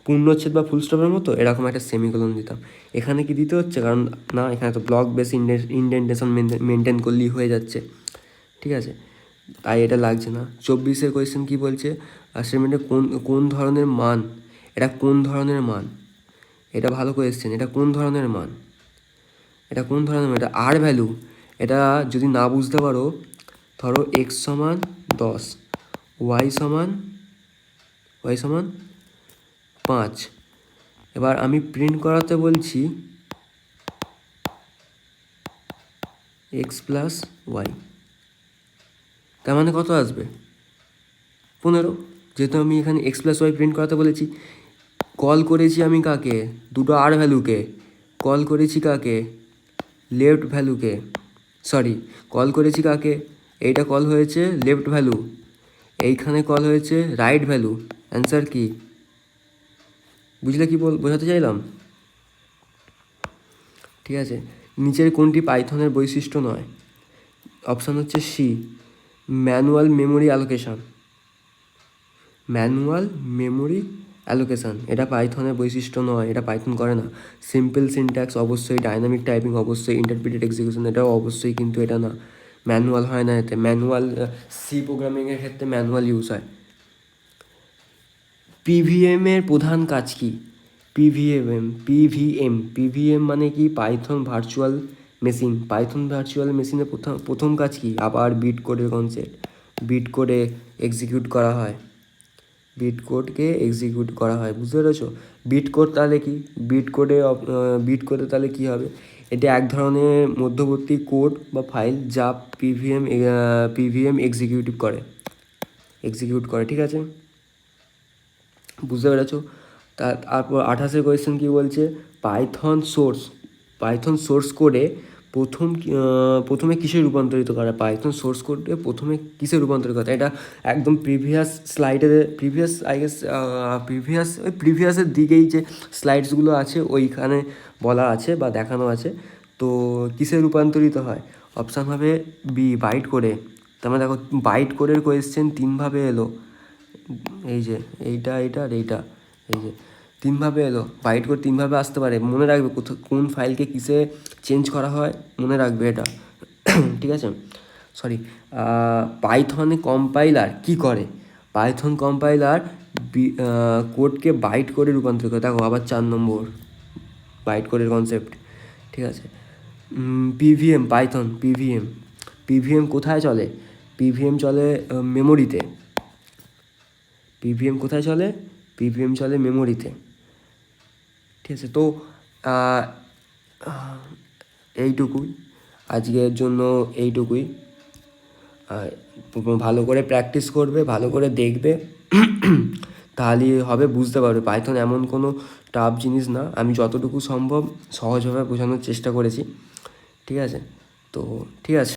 পূর্ণচ্ছেদ বা ফুল স্টপের মতো এরকম একটা সেমিকোলন দিতাম, এখানে কি দিতে হচ্ছে? কারণ না, এখানে তো ব্লক বেস ইনডেন্টেশন মেনটেন করলেই হয়ে যাচ্ছে। ঠিক আছে, তাই এটা লাগছে না। 24-এর কোয়েশ্চেন কী বলছে? অ্যাসাইনমেন্টে কোন ধরনের মান? এটা কোন ধরনের মান? এটা ভালো কোয়েশ্চেন, এটা কোন ধরনের মান? এটা কোন ধরনের মান? এটা আর ভ্যালু। এটা যদি না বুঝতে পারো, ধরো এক্স সমান 10, ওয়াই সমান 5, এবার আমি প্রিন্ট করাতে বলছি এক্স প্লাস ওয়াই, তার মানে কত আসবে? 15। যেহেতু আমি এখানে এক্স প্লাস ওয়াই প্রিন্ট করাতে বলেছি, কল করেছি আমি কাকে? দুটো আর ভ্যালুকে। কল করেছি কাকে? লেফট ভ্যালুকে, সরি, কল করেছি কাকে? এইটা কল হয়েছে লেফট ভ্যালু, এইখানে কল হয়েছে রাইট ভ্যালু। অ্যান্সার কি? বুঝলে কি বোঝাতে চাইলাম? ঠিক আছে, নিচের কোনটি পাইথনের বৈশিষ্ট্য নয়? অপশান হচ্ছে C, manual memory allocation. Manual memory allocation এটা পাইথনের বৈশিষ্ট্য নয়, এটা পাইথন করে না। সিম্পল সিনট্যাক্স অবশ্যই, ডাইনামিক টাইপিং অবশ্যই, ইন্টারপ্রিটেড এক্সিকিউশন এটাও অবশ্যই, কিন্তু এটা না, ম্যানুয়াল হয় না এতে। ম্যানুয়াল সি প্রোগ্রামিংয়ের ক্ষেত্রে ম্যানুয়াল ইউজ হয়। পিভিএমের প্রধান কাজ কি? পিভিএম মানে কি? Python virtual machine. Python virtual মেশিনের প্রথম কাজ কি? আবার বিট কোডের কনসেপ্ট, বিট কোডে এক্সিকিউট করা হয়, বিট কোডকে এক্সিকিউট করা হয়, বুঝতে পেরেছো? বিট কোড তাহলে কি? বিট কোডে তাহলে কী হবে? এটা এক ধরনের মধ্যবর্তী কোড বা ফাইল যা পিভিএম এক্সিকিউট করে। ঠিক আছে, বুঝতে পেরেছো? তারপর 28-এর কোয়েশ্চেন কী বলছে? পাইথন সোর্স কোডে প্রথমে কিসে রূপান্তরিত করা? পাইথন সোর্স কোডে প্রথমে কিসে রূপান্তরিত করা? এটা একদম প্রিভিয়াসের দিকেই যে স্লাইডসগুলো আছে ওইখানে বলা আছে বা দেখানো আছে। তো কিসে রূপান্তরিত হয়? অপশান হবে বি, বাইট কোডে। তার মানে দেখো, বাইট কোডের কোয়েশ্চেন তিনভাবে এলো, এই যে এইটা আর এইটা, এই যে তিনভাবে এলো, বাইট কোড তিনভাবে আসতে পারে, মনে রাখবে কোন ফাইলকে কিসে চেঞ্জ করা হয়, মনে রাখবে এটা। ঠিক আছে, সরি। পাইথনে কম্পাইলার কি করে, পাইথন কম্পাইলার কোডকে বাইট কোডে রূপান্তর করে। দেখো আবার 4 নম্বর বাইট কোডের কনসেপ্ট। ঠিক আছে, পিভিএম, পাইথন পিভিএম, পিভিএম কোথায় চলে, পিভিএম চলে মেমোরিতে। পিভিএম কোথায় চলে, পিভিএম চলে মেমোরিতে। ঠিক আছে, তো এইটুকুই আজকের জন্য, এইটুকুই। ভালো করে প্র্যাকটিস করবে, ভালো করে দেখবে, তাহলেই হবে, বুঝতে পারবে পাইথন এমন কোনো টাফ জিনিস না। আমি যতটুকু সম্ভব সহজভাবে বোঝানোর চেষ্টা করেছি। ঠিক আছে, তো ঠিক আছে।